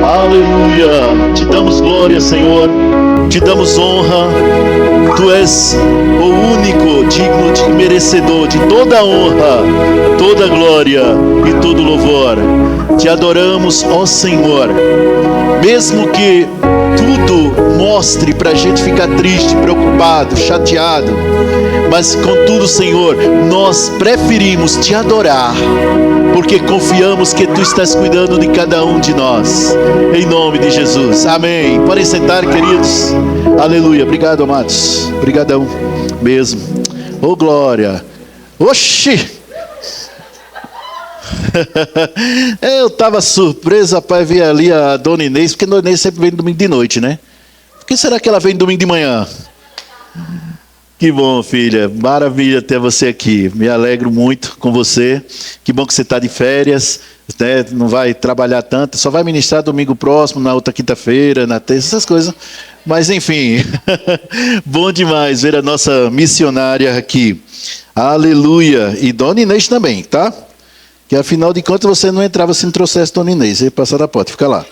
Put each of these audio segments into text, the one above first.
Aleluia. Te damos glória, Senhor. Te damos honra. Tu és o único digno de merecedor de toda honra, toda glória e todo louvor. Te adoramos, ó Senhor. Mesmo que tudo mostre para a gente ficar triste, preocupado, chateado, mas contudo, Senhor, nós preferimos te adorar, porque confiamos que tu estás cuidando de cada um de nós, em nome de Jesus, amém. Podem sentar, queridos. Aleluia. Obrigado, amados. Obrigadão mesmo. Ô glória. Oxi. Eu estava surpreso, rapaz, ver ali a Dona Inês, porque a Dona Inês sempre vem domingo de noite, né? Por que será que ela vem domingo de manhã? Que bom, filha, maravilha ter você aqui, me alegro muito com você, que bom que você está de férias, né? Não vai trabalhar tanto, só vai ministrar domingo próximo, na outra quinta-feira, na terça, essas coisas, mas enfim, bom demais ver a nossa missionária aqui, aleluia, e Dona Inês também, tá? Que afinal de contas você não entrava se não trouxesse Dona Inês, você ia passar da porta, fica lá.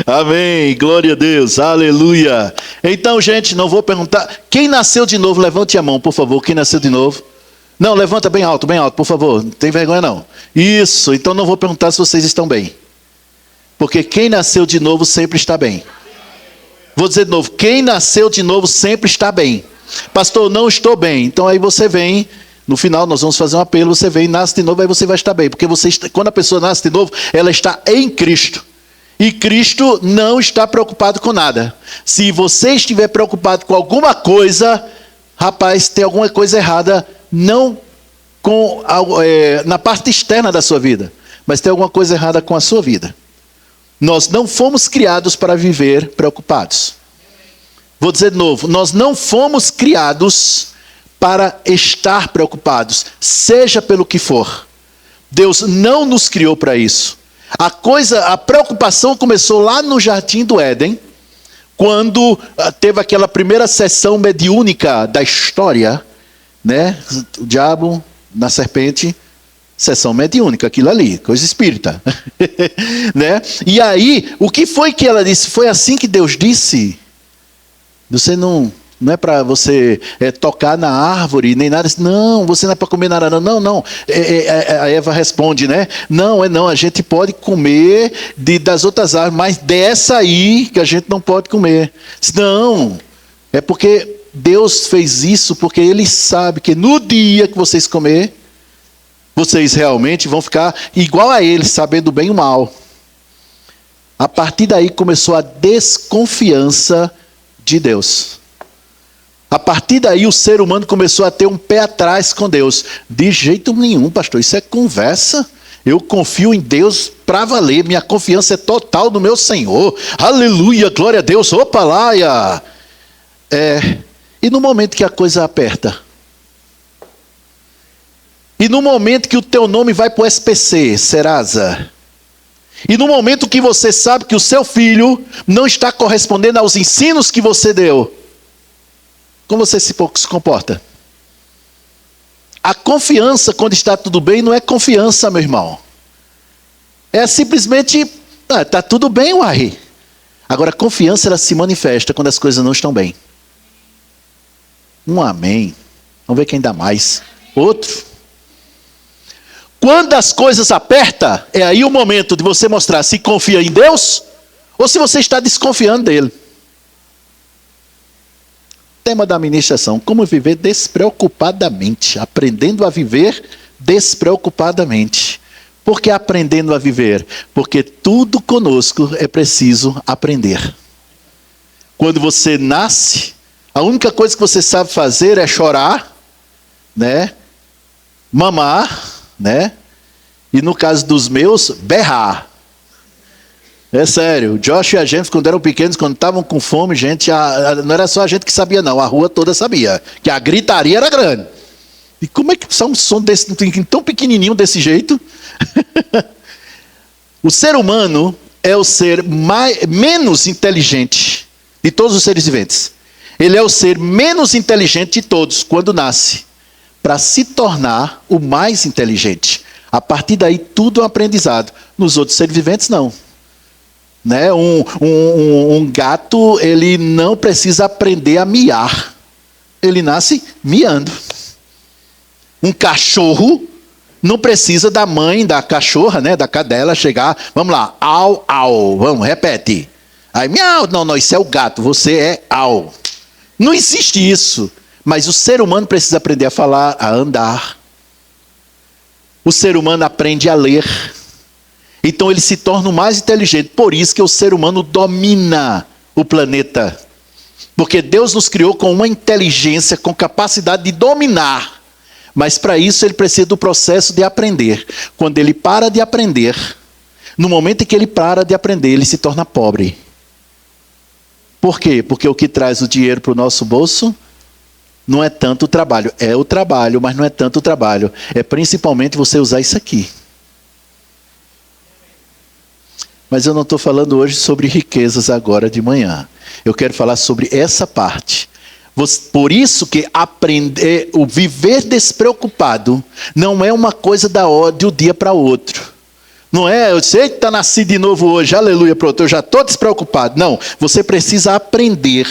Amém, glória a Deus, aleluia. Então, gente, não vou perguntar. Quem nasceu de novo, levante a mão, por favor. Quem nasceu de novo? Não, levanta bem alto, por favor. Não tem vergonha não. Isso, então não vou perguntar se vocês estão bem, porque quem nasceu de novo sempre está bem. Vou dizer de novo, quem nasceu de novo sempre está bem. Pastor, não estou bem. Então aí você vem. No final nós vamos fazer um apelo, você vem, nasce de novo, aí você vai estar bem. Porque quando a pessoa nasce de novo, ela está em Cristo. E Cristo não está preocupado com nada. Se você estiver preocupado com alguma coisa, rapaz, tem alguma coisa errada, não na parte externa da sua vida, mas tem alguma coisa errada com a sua vida. Nós não fomos criados para viver preocupados. Vou dizer de novo, nós não fomos criados para estar preocupados, seja pelo que for. Deus não nos criou para isso. A preocupação começou lá no Jardim do Éden, quando teve aquela primeira sessão mediúnica da história, né? O diabo na serpente, sessão mediúnica, aquilo ali, coisa espírita. Né? E aí, o que foi que ela disse? Foi assim que Deus disse? Você não é para você tocar na árvore, nem nada. Não, você não é para comer nada. Não. A Eva responde, né? Não, a gente pode comer das outras árvores, mas dessa aí que a gente não pode comer. Não, é porque Deus fez isso, porque Ele sabe que no dia que vocês comer, vocês realmente vão ficar igual a Ele, sabendo bem e o mal. A partir daí começou a desconfiança de Deus. A partir daí o ser humano começou a ter um pé atrás com Deus. De jeito nenhum, pastor, isso é conversa. Eu confio em Deus para valer. Minha confiança é total no meu Senhor. Aleluia, glória a Deus. Opa lá. E no momento que a coisa aperta? E no momento que o teu nome vai para o SPC, Serasa? E no momento que você sabe que o seu filho não está correspondendo aos ensinos que você deu, como você se comporta? A confiança, quando está tudo bem, não é confiança, meu irmão. É simplesmente, está tudo bem, uai. Agora, a confiança, ela se manifesta quando as coisas não estão bem. Um amém. Vamos ver quem dá mais. Outro. Quando as coisas apertam, é aí o momento de você mostrar se confia em Deus ou se você está desconfiando dele. Tema da ministração: como viver despreocupadamente, aprendendo a viver despreocupadamente. Por que aprendendo a viver? Porque tudo conosco é preciso aprender. Quando você nasce, a única coisa que você sabe fazer é chorar, né? Mamar, né? E no caso dos meus, berrar. É sério, o Josh e a gente, quando eram pequenos, quando estavam com fome, gente, não era só a gente que sabia não, a rua toda sabia, que a gritaria era grande. E como é que sai um som desse, tão pequenininho desse jeito? O ser humano é o ser menos inteligente de todos os seres viventes. Ele é o ser menos inteligente de todos quando nasce, para se tornar o mais inteligente. A partir daí, tudo é um aprendizado. Nos outros seres viventes, não. Né? Um gato, ele não precisa aprender a miar. Ele nasce miando. Um cachorro não precisa da mãe da cachorra, né, da cadela, chegar, vamos lá, au, au, vamos, repete. Aí, miau, não, isso é o gato, você é au. Não existe isso. Mas o ser humano precisa aprender a falar, a andar. O ser humano aprende a ler. Então ele se torna o mais inteligente. Por isso que o ser humano domina o planeta. Porque Deus nos criou com uma inteligência, com capacidade de dominar. Mas para isso ele precisa do processo de aprender. Quando ele para de aprender, no momento em que ele para de aprender, ele se torna pobre. Por quê? Porque o que traz o dinheiro para o nosso bolso não é tanto o trabalho. É o trabalho, mas não é tanto o trabalho. É principalmente você usar isso aqui. Mas eu não estou falando hoje sobre riquezas agora de manhã. Eu quero falar sobre essa parte. Por isso que aprender, o viver despreocupado não é uma coisa de um dia para outro. Não é, eu sei que está nascido de novo hoje, aleluia, pronto, eu já estou despreocupado. Não, você precisa aprender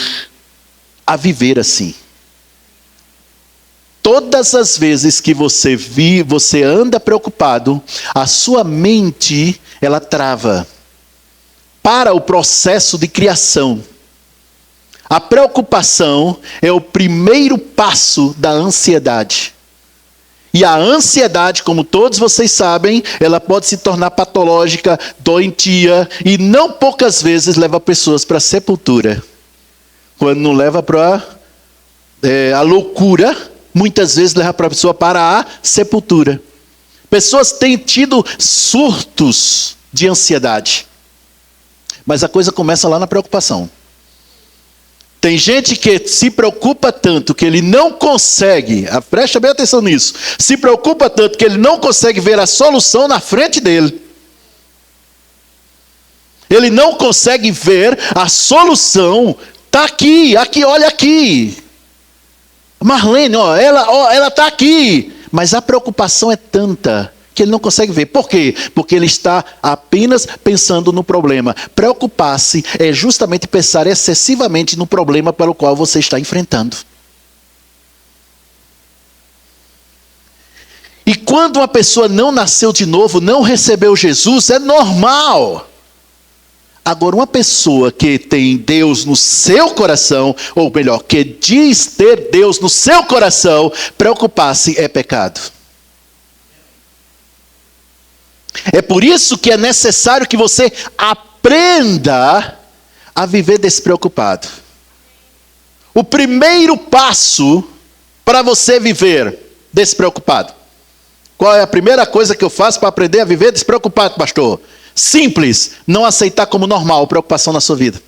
a viver assim. Todas as vezes que você anda preocupado, a sua mente, ela trava para o processo de criação. A preocupação é o primeiro passo da ansiedade. E a ansiedade, como todos vocês sabem, ela pode se tornar patológica, doentia, e não poucas vezes leva pessoas para a sepultura. Quando não leva para a loucura, muitas vezes leva a pessoa para a sepultura. Pessoas têm tido surtos de ansiedade. Mas a coisa começa lá na preocupação. Tem gente que se preocupa tanto que ele não consegue, preste bem atenção nisso, se preocupa tanto que ele não consegue ver a solução na frente dele. Ele não consegue ver a solução, está aqui, olha aqui. Marlene, ela está aqui, mas a preocupação é tanta que ele não consegue ver. Por quê? Porque ele está apenas pensando no problema. Preocupar-se é justamente pensar excessivamente no problema pelo qual você está enfrentando. E quando uma pessoa não nasceu de novo, não recebeu Jesus, é normal. Agora, uma pessoa que tem Deus no seu coração, ou melhor, que diz ter Deus no seu coração, preocupar-se é pecado. É por isso que é necessário que você aprenda a viver despreocupado. O primeiro passo para você viver despreocupado. Qual é a primeira coisa que eu faço para aprender a viver despreocupado, pastor? Simples, não aceitar como normal preocupação na sua vida.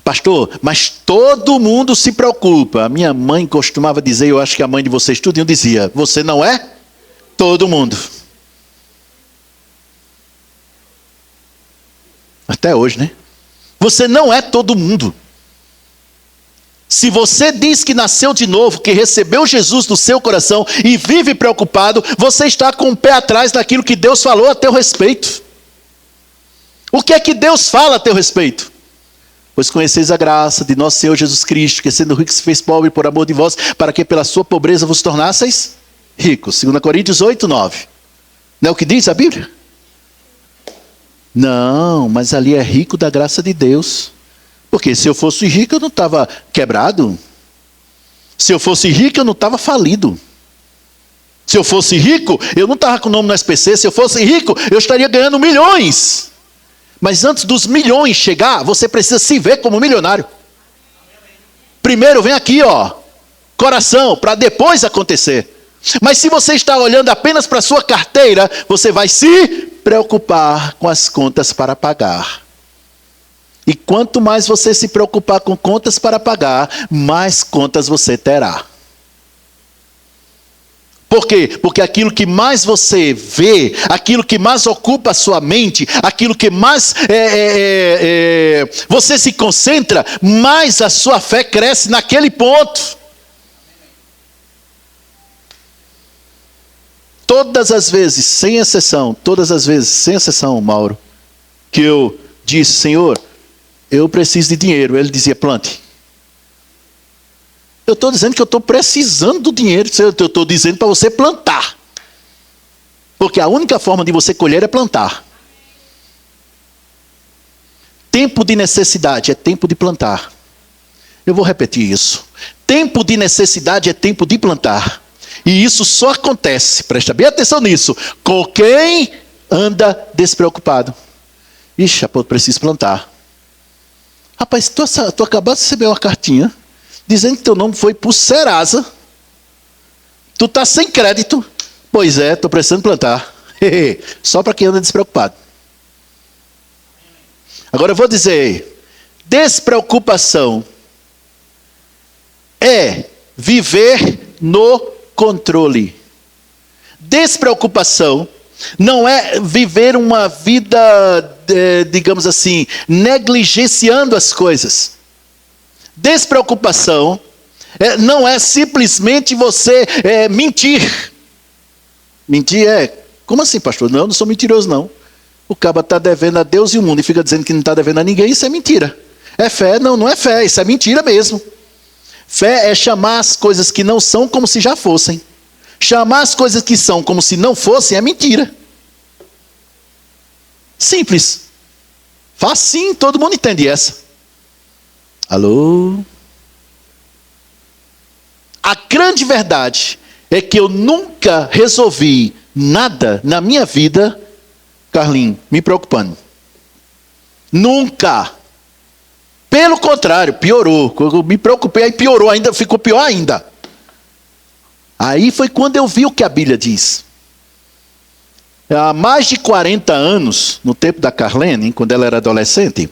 Pastor, mas todo mundo se preocupa. A minha mãe costumava dizer, eu acho que a mãe de vocês tudinho dizia, você não é todo mundo. Até hoje, né? Você não é todo mundo. Se você diz que nasceu de novo, que recebeu Jesus no seu coração e vive preocupado, você está com o pé atrás daquilo que Deus falou a teu respeito. O que é que Deus fala a teu respeito? Pois conheceis a graça de nosso Senhor Jesus Cristo, que sendo rico se fez pobre por amor de vós, para que pela sua pobreza vos tornasseis ricos. 2 Coríntios 8, 9. Não é o que diz a Bíblia? Não, mas ali é rico da graça de Deus. Porque se eu fosse rico, eu não estava quebrado. Se eu fosse rico, eu não estava falido. Se eu fosse rico, eu não estava com o nome no SPC. Se eu fosse rico, eu estaria ganhando milhões. Mas antes dos milhões chegar, você precisa se ver como milionário. Primeiro vem aqui, coração, para depois acontecer. Mas se você está olhando apenas para a sua carteira, você vai se preocupar com as contas para pagar. E quanto mais você se preocupar com contas para pagar, mais contas você terá. Por quê? Porque aquilo que mais você vê, aquilo que mais ocupa a sua mente, aquilo que mais você se concentra, mais a sua fé cresce naquele ponto. todas as vezes, sem exceção, Mauro, que eu disse, Senhor, eu preciso de dinheiro, ele dizia, plante. Eu estou dizendo que eu estou precisando do dinheiro, eu estou dizendo para você plantar. Porque a única forma de você colher é plantar. Tempo de necessidade é tempo de plantar. Eu vou repetir isso. Tempo de necessidade é tempo de plantar. E isso só acontece, presta bem atenção nisso, com quem anda despreocupado. Ixi, eu preciso plantar. Rapaz, tu acabaste de receber uma cartinha dizendo que teu nome foi para o Serasa. Tu está sem crédito. Pois é, estou precisando plantar. Só para quem anda despreocupado. Agora eu vou dizer, despreocupação é viver no controle. Despreocupação não é viver uma vida, digamos assim, negligenciando as coisas. Despreocupação não é simplesmente você mentir. Mentir como assim, pastor? Não, eu não sou mentiroso, não. O caba está devendo a Deus e o mundo e fica dizendo que não está devendo a ninguém, isso é mentira. É fé? Não, não é fé, isso é mentira mesmo. Fé é chamar as coisas que não são como se já fossem. Chamar as coisas que são como se não fossem é mentira. Simples. Facinho, todo mundo entende essa. Alô? A grande verdade é que eu nunca resolvi nada na minha vida, Carlinhos, me preocupando. Nunca. Pelo contrário, piorou. Eu me preocupei, aí piorou ainda, ficou pior ainda. Aí foi quando eu vi o que a Bíblia diz. Há mais de 40 anos, no tempo da Carlene, quando ela era adolescente.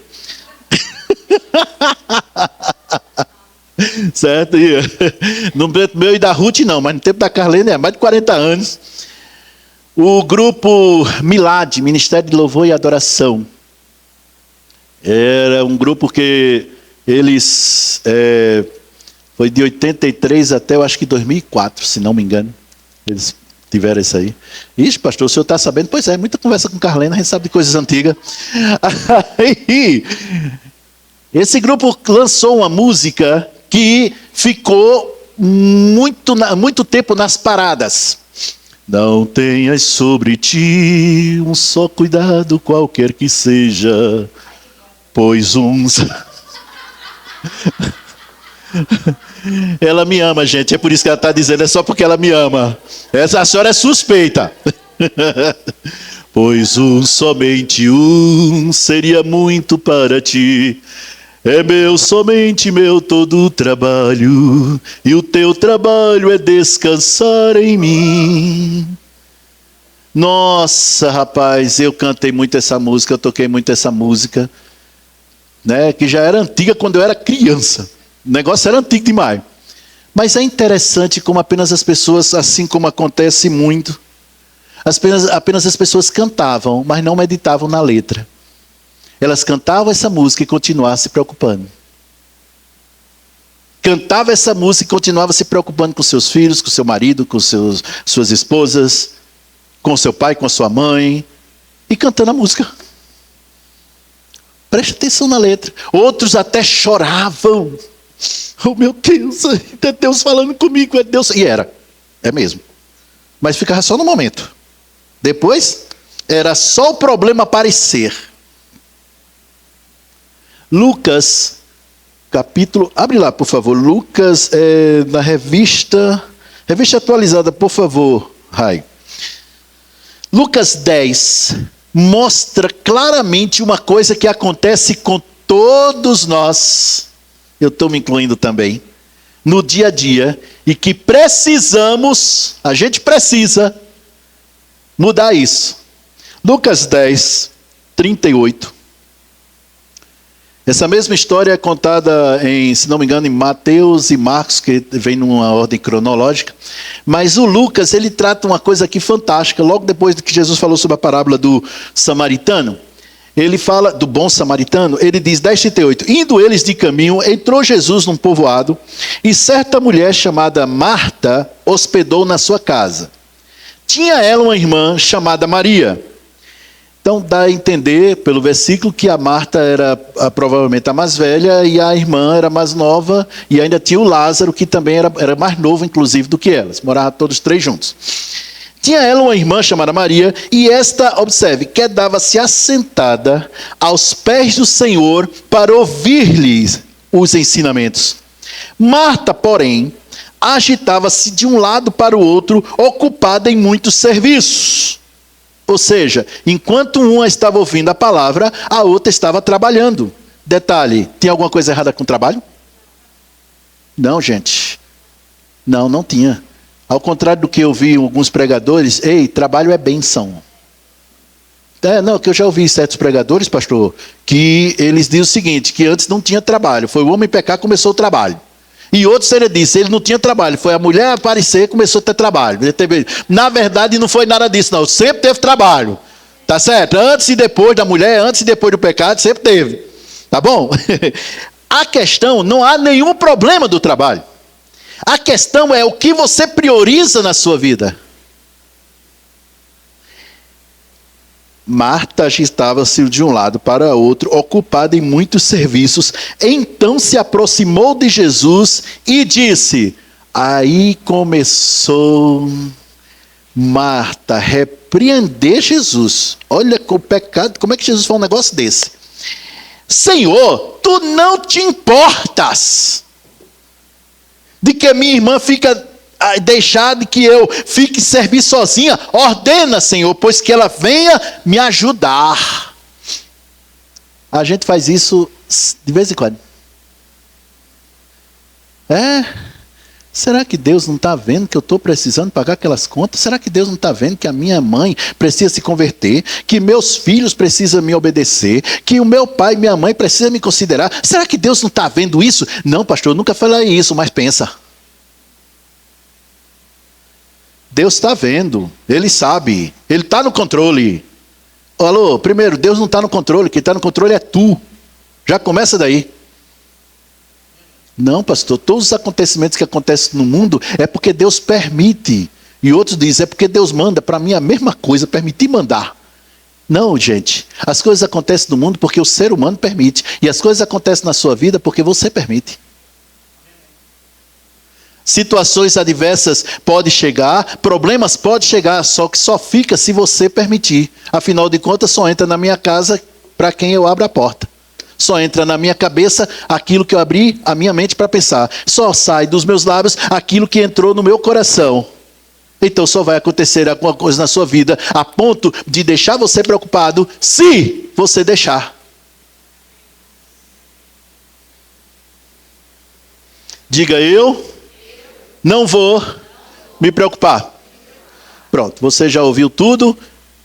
Certo? No tempo meu e da Ruth não, mas no tempo da Carlene mais de 40 anos. O grupo Milad, Ministério de Louvor e Adoração. Era um grupo que eles... foi de 83 até, eu acho que 2004, se não me engano. Eles tiveram isso aí. Ixi, pastor, o senhor está sabendo? Pois é, muita conversa com Carlene, a gente sabe de coisas antigas. Aí, esse grupo lançou uma música que ficou muito tempo nas paradas. Não tenhas sobre ti um só cuidado, qualquer que seja, pois uns... Ela me ama, gente, é por isso que ela está dizendo, é só porque ela me ama. A senhora é suspeita. Pois somente um seria muito para ti. É meu, somente meu todo o trabalho, e o teu trabalho é descansar em mim. Nossa, rapaz, eu cantei muito essa música, eu toquei muito essa música, né, que já era antiga quando eu era criança. O negócio era antigo demais. Mas é interessante como apenas as pessoas, assim como acontece muito, apenas as pessoas cantavam, mas não meditavam na letra. Elas cantavam essa música e continuavam se preocupando. Cantava essa música e continuava se preocupando com seus filhos, com seu marido, com suas esposas, com seu pai, com a sua mãe, e cantando a música. Preste atenção na letra. Outros até choravam. Oh meu Deus, é Deus falando comigo, é Deus. E é mesmo. Mas ficava só no momento. Depois, era só o problema aparecer. Lucas, capítulo, abre lá por favor, Lucas, na revista atualizada, por favor, Rai. Lucas 10 mostra claramente uma coisa que acontece com todos nós, eu estou me incluindo também, no dia a dia, e que a gente precisa mudar isso. Lucas 10, 38. Essa mesma história é contada se não me engano, em Mateus e Marcos, que vem numa ordem cronológica. Mas o Lucas, ele trata uma coisa aqui fantástica. Logo depois que Jesus falou sobre a parábola do samaritano, ele fala do bom samaritano, ele diz, 10:38, indo eles de caminho, entrou Jesus num povoado, e certa mulher chamada Marta hospedou na sua casa. Tinha ela uma irmã chamada Maria. Então dá a entender pelo versículo que a Marta era provavelmente a mais velha e a irmã era mais nova, e ainda tinha o Lázaro, que também era mais novo inclusive do que elas. Moravam todos três juntos. Tinha ela uma irmã chamada Maria, e esta, observe, quedava-se assentada aos pés do Senhor para ouvir-lhes os ensinamentos. Marta, porém, agitava-se de um lado para o outro, ocupada em muitos serviços. Ou seja, enquanto uma estava ouvindo a palavra, a outra estava trabalhando. Detalhe, tem alguma coisa errada com o trabalho? Não, gente. Não tinha. Ao contrário do que eu vi em alguns pregadores, trabalho é bênção. Que eu já ouvi certos pregadores, pastor, que eles dizem o seguinte, que antes não tinha trabalho. Foi o homem pecar, começou o trabalho. E outros ele disse, ele não tinha trabalho, foi a mulher aparecer, começou a ter trabalho. Na verdade não foi nada disso não, sempre teve trabalho, tá certo? Antes e depois da mulher, antes e depois do pecado, sempre teve, tá bom? A questão, não há nenhum problema do trabalho. A questão é o que você prioriza na sua vida. Marta agitava-se de um lado para outro, ocupada em muitos serviços. Então se aproximou de Jesus e disse, aí começou Marta a repreender Jesus. Olha o pecado, como é que Jesus fala um negócio desse? Senhor, tu não te importas de que minha irmã fica deixar de que eu fique servir sozinha, ordena, Senhor, pois que ela venha me ajudar. A gente faz isso de vez em quando. Será que Deus não está vendo que eu estou precisando pagar aquelas contas? Será que Deus não está vendo que a minha mãe precisa se converter? Que meus filhos precisam me obedecer? Que o meu pai e minha mãe precisam me considerar? Será que Deus não está vendo isso? Não, pastor, eu nunca falei isso, mas pensa. Deus está vendo, Ele sabe, Ele está no controle. Alô, primeiro, Deus não está no controle, quem está no controle é tu. Já começa daí. Não, pastor, todos os acontecimentos que acontecem no mundo é porque Deus permite. E outros dizem, é porque Deus manda. Para mim é a mesma coisa, permitir mandar. Não, gente, as coisas acontecem no mundo porque o ser humano permite. E as coisas acontecem na sua vida porque você permite. Situações adversas podem chegar, problemas podem chegar, só que só fica se você permitir. Afinal de contas, só entra na minha casa para quem eu abro a porta. Só entra na minha cabeça aquilo que eu abri a minha mente para pensar. Só sai dos meus lábios aquilo que entrou no meu coração. Então só vai acontecer alguma coisa na sua vida a ponto de deixar você preocupado, se você deixar. Diga eu. Não vou me preocupar. Pronto, você já ouviu tudo,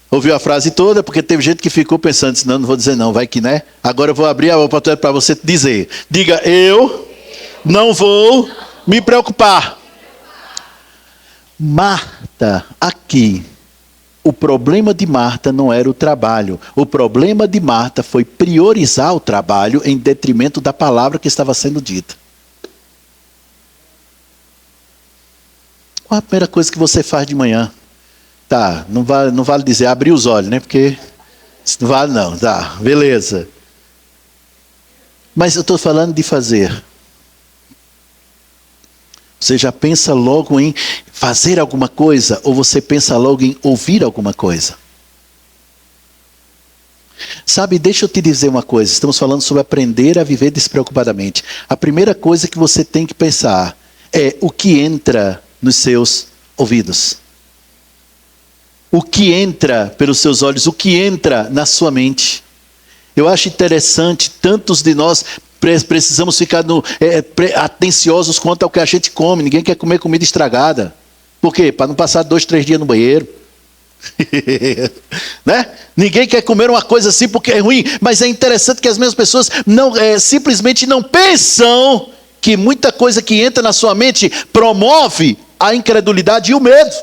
ouviu a frase toda, porque teve gente que ficou pensando, não vou dizer não, vai que né? Agora eu vou abrir a oportunidade para você dizer. Diga, eu não vou me preocupar. Marta, aqui, o problema de Marta não era o trabalho. O problema de Marta foi priorizar o trabalho em detrimento da palavra que estava sendo dita. Qual a primeira coisa que você faz de manhã? Tá, não vale dizer abrir os olhos, né? Porque não vale não, tá, beleza. Mas eu estou falando de fazer. Você já pensa logo em fazer alguma coisa ou você pensa logo em ouvir alguma coisa? Sabe, deixa eu te dizer uma coisa. Estamos falando sobre aprender a viver despreocupadamente. A primeira coisa que você tem que pensar é o que entra nos seus ouvidos. O que entra pelos seus olhos, o que entra na sua mente. Eu acho interessante, tantos de nós precisamos ficar atenciosos quanto ao que a gente come. Ninguém quer comer comida estragada. Por quê? Para não passar 2, 3 dias no banheiro. Né? Ninguém quer comer uma coisa assim porque é ruim. Mas é interessante que as mesmas pessoas simplesmente não pensam que muita coisa que entra na sua mente promove a incredulidade e o medo.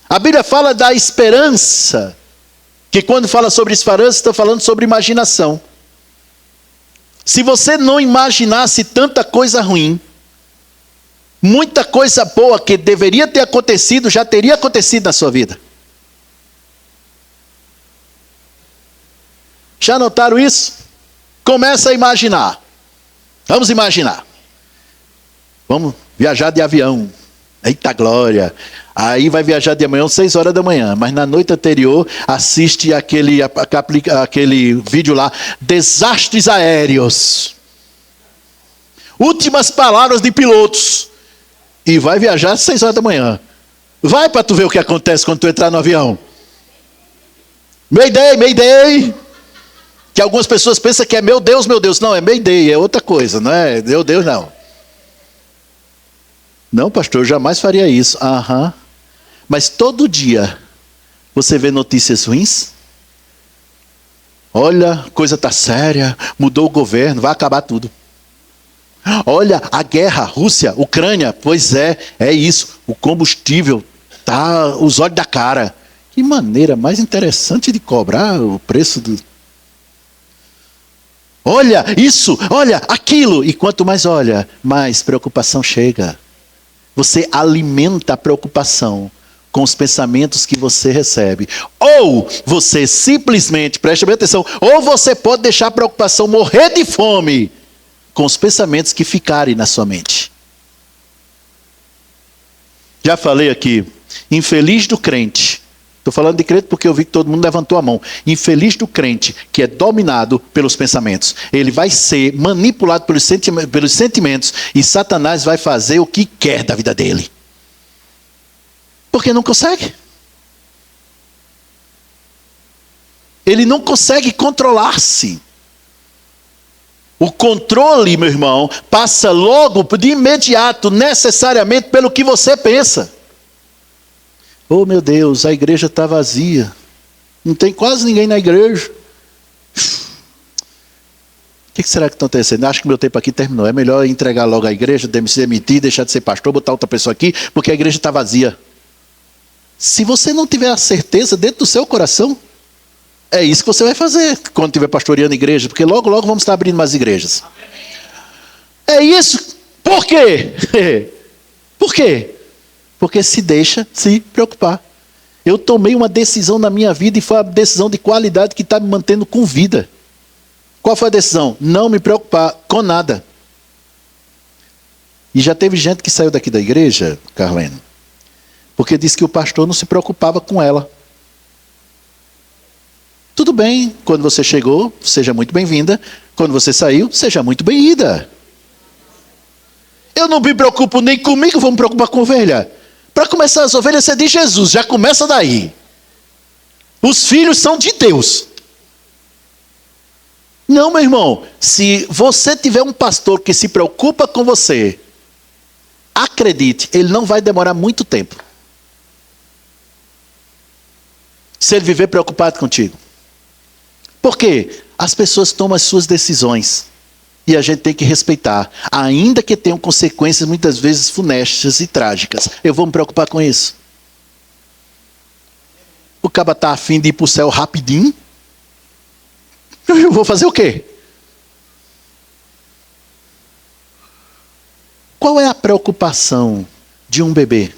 A Bíblia fala da esperança, que quando fala sobre esperança, está falando sobre imaginação. Se você não imaginasse tanta coisa ruim, Muita coisa boa que deveria ter acontecido, já teria acontecido na sua vida. Já notaram isso? Começa a imaginar. Vamos imaginar. Vamos viajar de avião. Eita glória. Aí vai viajar de amanhã às 6 horas da manhã. Mas na noite anterior, assiste aquele vídeo lá. Desastres aéreos. Últimas palavras de pilotos. E vai viajar às 6 horas da manhã. Vai para tu ver o que acontece quando tu entrar no avião. Mayday, Mayday. Que algumas pessoas pensam que é meu Deus, meu Deus. Não, é Mayday, é outra coisa, não é meu Deus, não. Não, pastor, eu jamais faria isso. Aham. Mas todo dia você vê notícias ruins? Olha, coisa está séria, mudou o governo, vai acabar tudo. Olha, a guerra, Rússia, Ucrânia, pois é isso. O combustível tá os olhos da cara. Que maneira mais interessante de cobrar o preço do... Olha isso, olha aquilo. E quanto mais olha, mais preocupação chega. Você alimenta a preocupação com os pensamentos que você recebe. Ou você simplesmente, preste bem atenção, ou você pode deixar a preocupação morrer de fome com os pensamentos que ficarem na sua mente. Já falei aqui, infeliz do crente. Estou falando de crente porque eu vi que todo mundo levantou a mão. Infeliz do crente que é dominado pelos pensamentos. Ele vai ser manipulado pelos sentimentos e Satanás vai fazer o que quer da vida dele. Porque não consegue. Ele não consegue controlar-se. O controle, meu irmão, passa logo, de imediato, necessariamente pelo que você pensa. Oh meu Deus, a igreja está vazia. Não tem quase ninguém na igreja. O que será que está acontecendo? Acho que meu tempo aqui terminou. É melhor entregar logo a igreja, se demitir, deixar de ser pastor, botar outra pessoa aqui, porque a igreja está vazia. Se você não tiver a certeza dentro do seu coração, é isso que você vai fazer quando estiver pastoreando a igreja, porque logo, logo vamos estar abrindo mais igrejas. É isso. Por quê? Por quê? Porque se deixa se preocupar. Eu tomei uma decisão na minha vida e foi a decisão de qualidade que está me mantendo com vida. Qual foi a decisão? Não me preocupar com nada. E já teve gente que saiu daqui da igreja, Carlene, porque disse que o pastor não se preocupava com ela. Tudo bem, quando você chegou, seja muito bem-vinda. Quando você saiu, seja muito bem-vinda. Eu não me preocupo nem comigo, vou me preocupar com a ovelha. Para começar, as ovelhas é de Jesus, já começa daí. Os filhos são de Deus. Não, meu irmão, se você tiver um pastor que se preocupa com você, acredite, ele não vai demorar muito tempo. Se ele viver preocupado contigo. Por quê? As pessoas tomam as suas decisões. E a gente tem que respeitar, ainda que tenham consequências muitas vezes funestas e trágicas. Eu vou me preocupar com isso. O cara está a fim de ir para o céu rapidinho. Eu vou fazer o quê? Qual é a preocupação de um bebê?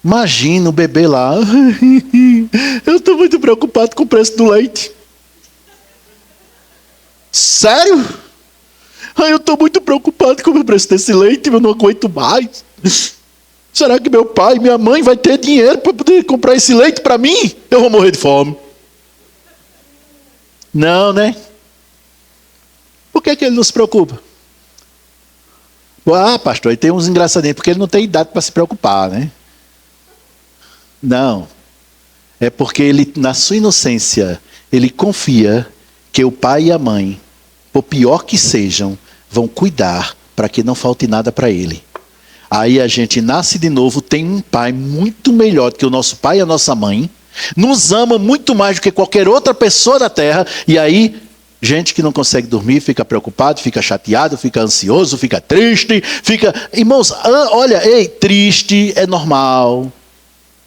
Imagina o bebê lá. Eu estou muito preocupado com o preço do leite. Sério? Eu estou muito preocupado com o preço desse leite, eu não aguento mais. Será que meu pai e minha mãe vai ter dinheiro para poder comprar esse leite para mim? Eu vou morrer de fome. Não, né? Por que ele não se preocupa? Ah, pastor, ele tem uns engraçadinhos, porque ele não tem idade para se preocupar, né? Não. É porque ele, na sua inocência, ele confia que o pai e a mãe, por pior que sejam, vão cuidar para que não falte nada para ele. Aí a gente nasce de novo, tem um pai muito melhor do que o nosso pai e a nossa mãe, nos ama muito mais do que qualquer outra pessoa da terra, e aí, gente que não consegue dormir, fica preocupado, fica chateado, fica ansioso, fica triste, fica... Irmãos, olha, ei, triste é normal.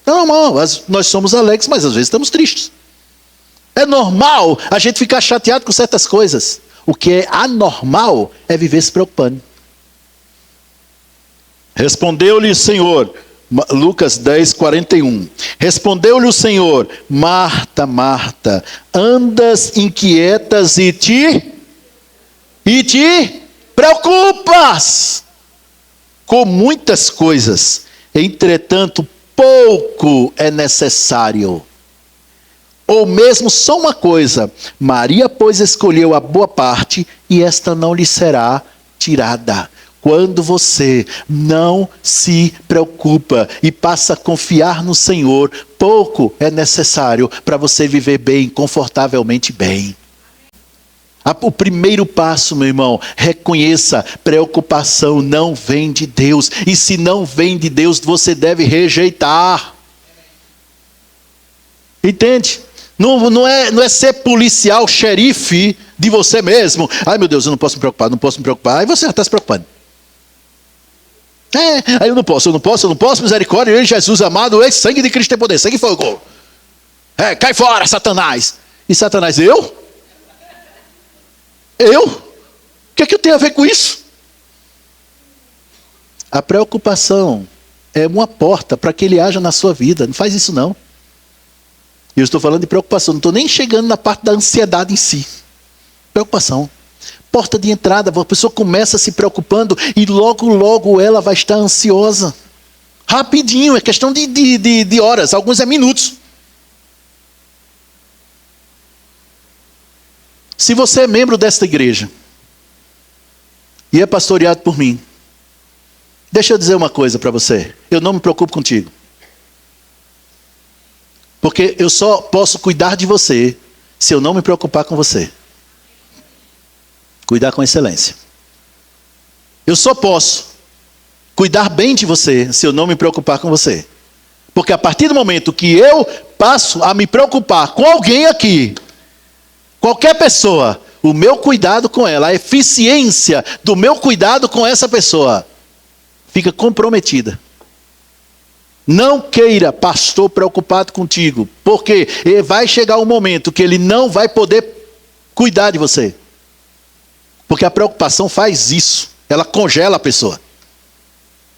É normal, nós somos alegres, mas às vezes estamos tristes. É normal a gente ficar chateado com certas coisas. O que é anormal é viver se preocupando. Respondeu-lhe o Senhor, Lucas 10, 41. Respondeu-lhe o Senhor: Marta, Marta, andas inquietas e te preocupas com muitas coisas. Entretanto, pouco é necessário. Ou mesmo só uma coisa. Maria, pois, escolheu a boa parte, e esta não lhe será tirada. Quando você não se preocupa e passa a confiar no Senhor, pouco é necessário para você viver bem, confortavelmente bem. O primeiro passo, meu irmão, reconheça: preocupação não vem de Deus. E se não vem de Deus, você deve rejeitar. Entende? Não é ser policial, xerife de você mesmo. Ai meu Deus, eu não posso me preocupar. Aí você já está se preocupando. Aí eu não posso, misericórdia, ele, Jesus amado, esse sangue de Cristo tem poder, sangue e fogo. Cai fora, Satanás. E Satanás, eu? O que é que eu tenho a ver com isso? A preocupação é uma porta para que ele haja na sua vida. Não faz isso não. Eu estou falando de preocupação, não estou nem chegando na parte da ansiedade em si. Preocupação. Porta de entrada, a pessoa começa se preocupando e logo ela vai estar ansiosa. Rapidinho, é questão de horas, alguns é minutos. Se você é membro desta igreja e é pastoreado por mim, deixa eu dizer uma coisa para você: eu não me preocupo contigo. Porque eu só posso cuidar de você se eu não me preocupar com você. Cuidar com excelência. Eu só posso cuidar bem de você se eu não me preocupar com você. Porque a partir do momento que eu passo a me preocupar com alguém aqui, qualquer pessoa, o meu cuidado com ela, a eficiência do meu cuidado com essa pessoa, fica comprometida. Não queira pastor preocupado contigo, porque vai chegar um momento que ele não vai poder cuidar de você. Porque a preocupação faz isso, ela congela a pessoa.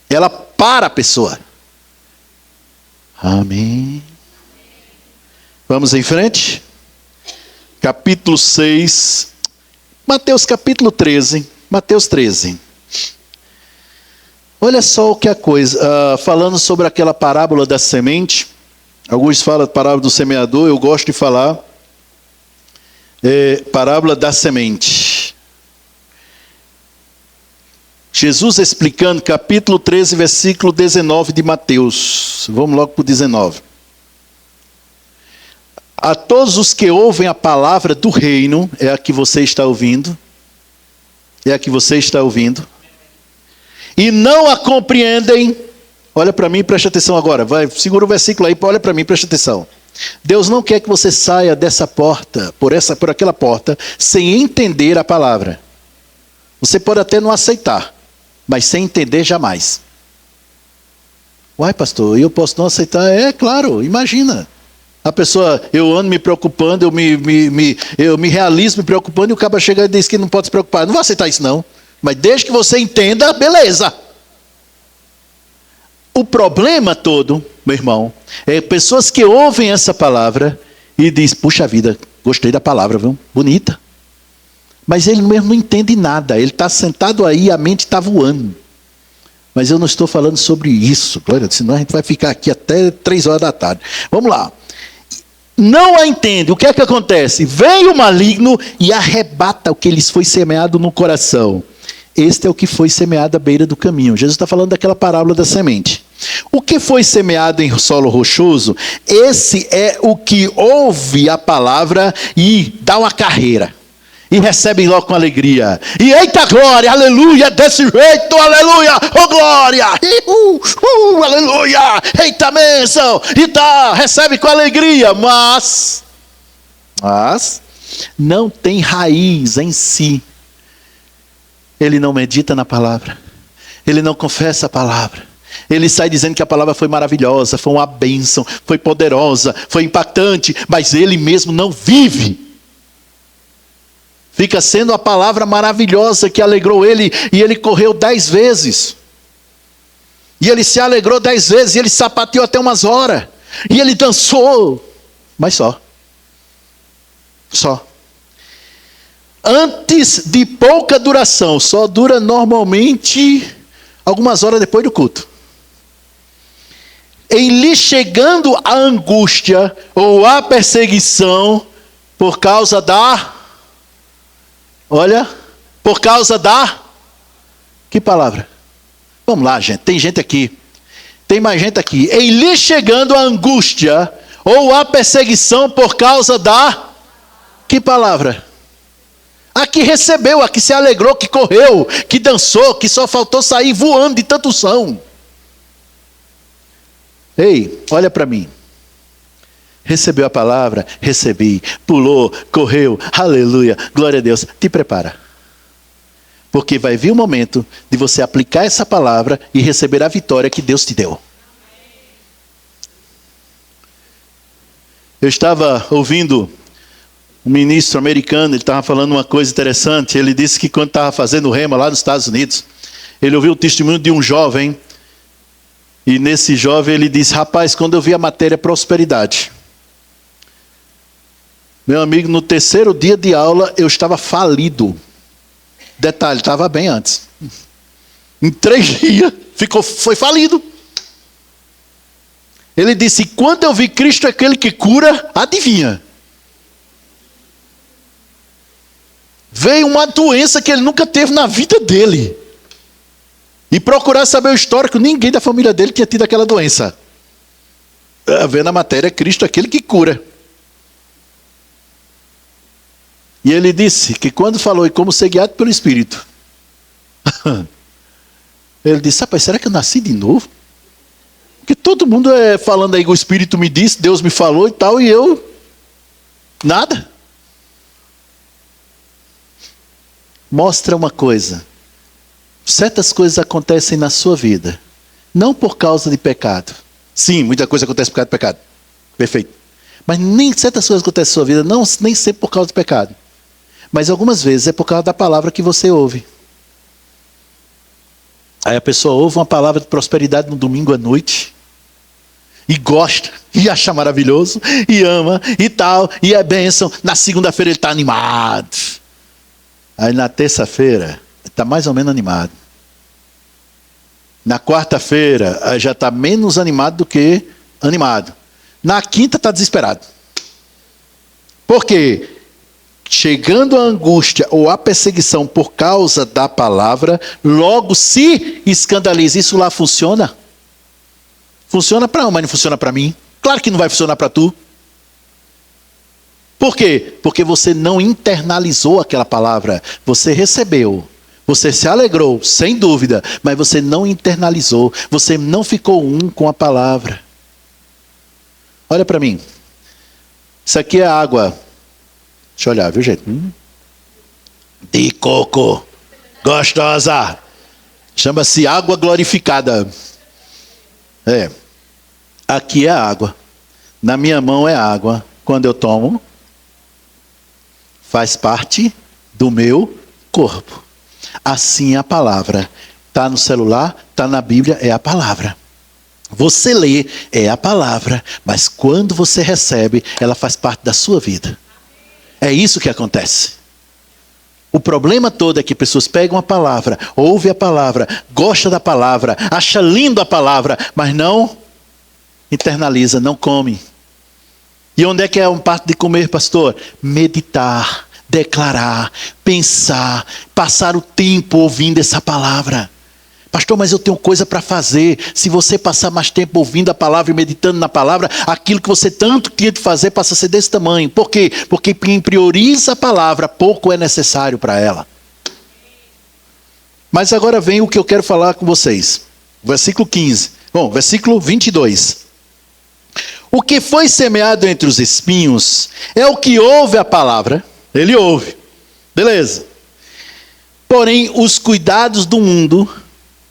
Ela para a pessoa. Amém. Vamos em frente? Capítulo 6, Mateus capítulo 13, Mateus 13. Olha só o que é a coisa, falando sobre aquela parábola da semente. Alguns falam parábola do semeador, eu gosto de falar parábola da semente. Jesus explicando, capítulo 13, versículo 19 de Mateus. Vamos logo para o 19. A todos os que ouvem a palavra do reino, é a que você está ouvindo, e não a compreendem. Olha para mim e preste atenção agora. Segura o versículo aí, olha para mim e preste atenção. Deus não quer que você saia dessa porta, por aquela porta, sem entender a palavra. Você pode até não aceitar, mas sem entender jamais. Uai, pastor, eu posso não aceitar? É claro, imagina. A pessoa, eu ando me preocupando, eu me realizo me preocupando, e o cara chega e diz que não pode se preocupar. Não vou aceitar isso não. Mas desde que você entenda, beleza. O problema todo, meu irmão, é pessoas que ouvem essa palavra e dizem: puxa vida, gostei da palavra, viu? Bonita. Mas ele mesmo não entende nada. Ele está sentado aí, a mente está voando. Mas eu não estou falando sobre isso, glória, senão a gente vai ficar aqui até 3 horas da tarde. Vamos lá. Não a entende. O que é que acontece? Vem o maligno e arrebata o que lhes foi semeado no coração. Este é o que foi semeado à beira do caminho. Jesus está falando daquela parábola da semente. O que foi semeado em solo rochoso, esse é o que ouve a palavra e dá uma carreira. E recebe logo com alegria. E eita glória, aleluia, desse jeito, aleluia, oh glória, aleluia, eita bênção. E recebe com alegria, mas não tem raiz em si. Ele não medita na palavra. Ele não confessa a palavra. Ele sai dizendo que a palavra foi maravilhosa, foi uma bênção, foi poderosa, foi impactante, mas ele mesmo não vive. Fica sendo a palavra maravilhosa que alegrou ele, e ele correu 10 vezes. E ele se alegrou 10 vezes, e ele sapateou até umas horas. E ele dançou. Mas só. Só. Antes de pouca duração, só dura normalmente algumas horas depois do culto. Em lhe chegando a angústia ou a perseguição por causa da... Olha, por causa da... Que palavra? Vamos lá, gente. Tem gente aqui. Tem mais gente aqui. Em lhe chegando a angústia ou a perseguição por causa da... Que palavra? A que recebeu, a que se alegrou, que correu, que dançou, que só faltou sair voando de tanto som. Ei, olha para mim. Recebeu a palavra? Recebi. Pulou, correu, aleluia, glória a Deus. Te prepara. Porque vai vir o momento de você aplicar essa palavra e receber a vitória que Deus te deu. Eu estava ouvindo um ministro americano, ele estava falando uma coisa interessante. Ele disse que quando estava fazendo rema lá nos Estados Unidos, ele ouviu o testemunho de um jovem. E nesse jovem ele disse: rapaz, quando eu vi a matéria prosperidade, meu amigo, no terceiro dia de aula eu estava falido. Detalhe, estava bem antes. Em 3 dias foi falido. Ele disse: quando eu vi Cristo aquele que cura, adivinha? Veio uma doença que ele nunca teve na vida dele. E procurar saber o histórico, ninguém da família dele tinha tido aquela doença. Vendo na matéria, Cristo aquele que cura. E ele disse que quando falou e como ser guiado pelo Espírito, ele disse: rapaz, será que eu nasci de novo? Porque todo mundo falando aí, o Espírito me disse, Deus me falou e tal, e eu, nada. Mostra uma coisa. Certas coisas acontecem na sua vida, não por causa de pecado. Sim, muita coisa acontece por causa de pecado. Perfeito. Mas nem certas coisas acontecem na sua vida, nem sempre por causa de pecado. Mas algumas vezes é por causa da palavra que você ouve. Aí a pessoa ouve uma palavra de prosperidade no domingo à noite, e gosta, e acha maravilhoso, e ama, e tal, e é bênção. Na segunda-feira ele está animado. Aí na terça-feira está mais ou menos animado. Na quarta-feira já está menos animado do que animado. Na quinta está desesperado. Por quê? Chegando a angústia ou a perseguição por causa da palavra, logo se escandaliza. Isso lá funciona? Funciona para um, mas não funciona para mim. Claro que não vai funcionar para tu. Por quê? Porque você não internalizou aquela palavra. Você recebeu. Você se alegrou, sem dúvida. Mas você não internalizou. Você não ficou um com a palavra. Olha para mim. Isso aqui é água. Deixa eu olhar, viu, gente? De coco. Gostosa. Chama-se água glorificada. Aqui é água. Na minha mão é água. Quando eu tomo, faz parte do meu corpo. Assim é a palavra. Está no celular, está na Bíblia, é a palavra. Você lê, é a palavra. Mas quando você recebe, ela faz parte da sua vida. É isso que acontece. O problema todo é que pessoas pegam a palavra, ouvem a palavra, gostam da palavra, acham lindo a palavra, mas não internaliza, não come. E onde é que é uma parte de comer, pastor? Meditar, declarar, pensar, passar o tempo ouvindo essa palavra. Pastor, mas eu tenho coisa para fazer. Se você passar mais tempo ouvindo a palavra e meditando na palavra, aquilo que você tanto tinha de fazer passa a ser desse tamanho. Por quê? Porque quem prioriza a palavra, pouco é necessário para ela. Mas agora vem o que eu quero falar com vocês. Versículo 15. Bom, versículo 22. O que foi semeado entre os espinhos é o que ouve a palavra. Ele ouve. Beleza. Porém, os cuidados do mundo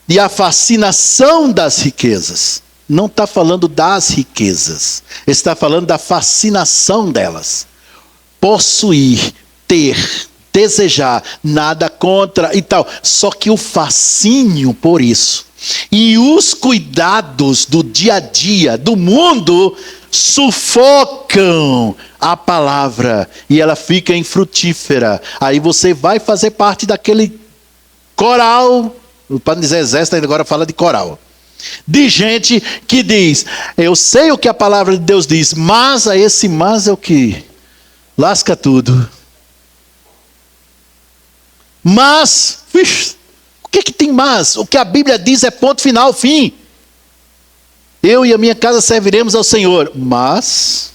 e a fascinação das riquezas. Não está falando das riquezas. Está falando da fascinação delas. Possuir, ter, desejar, nada contra e tal. Só que o fascínio por isso E os cuidados do dia a dia, do mundo, sufocam a palavra e ela fica infrutífera. Aí você vai fazer parte daquele coral, para não dizer exército, agora fala de coral, de gente que diz: eu sei o que a palavra de Deus diz, mas esse mas é o que lasca tudo. Mas, o que tem mas? O que a Bíblia diz é ponto final, fim. Eu e a minha casa serviremos ao Senhor. Mas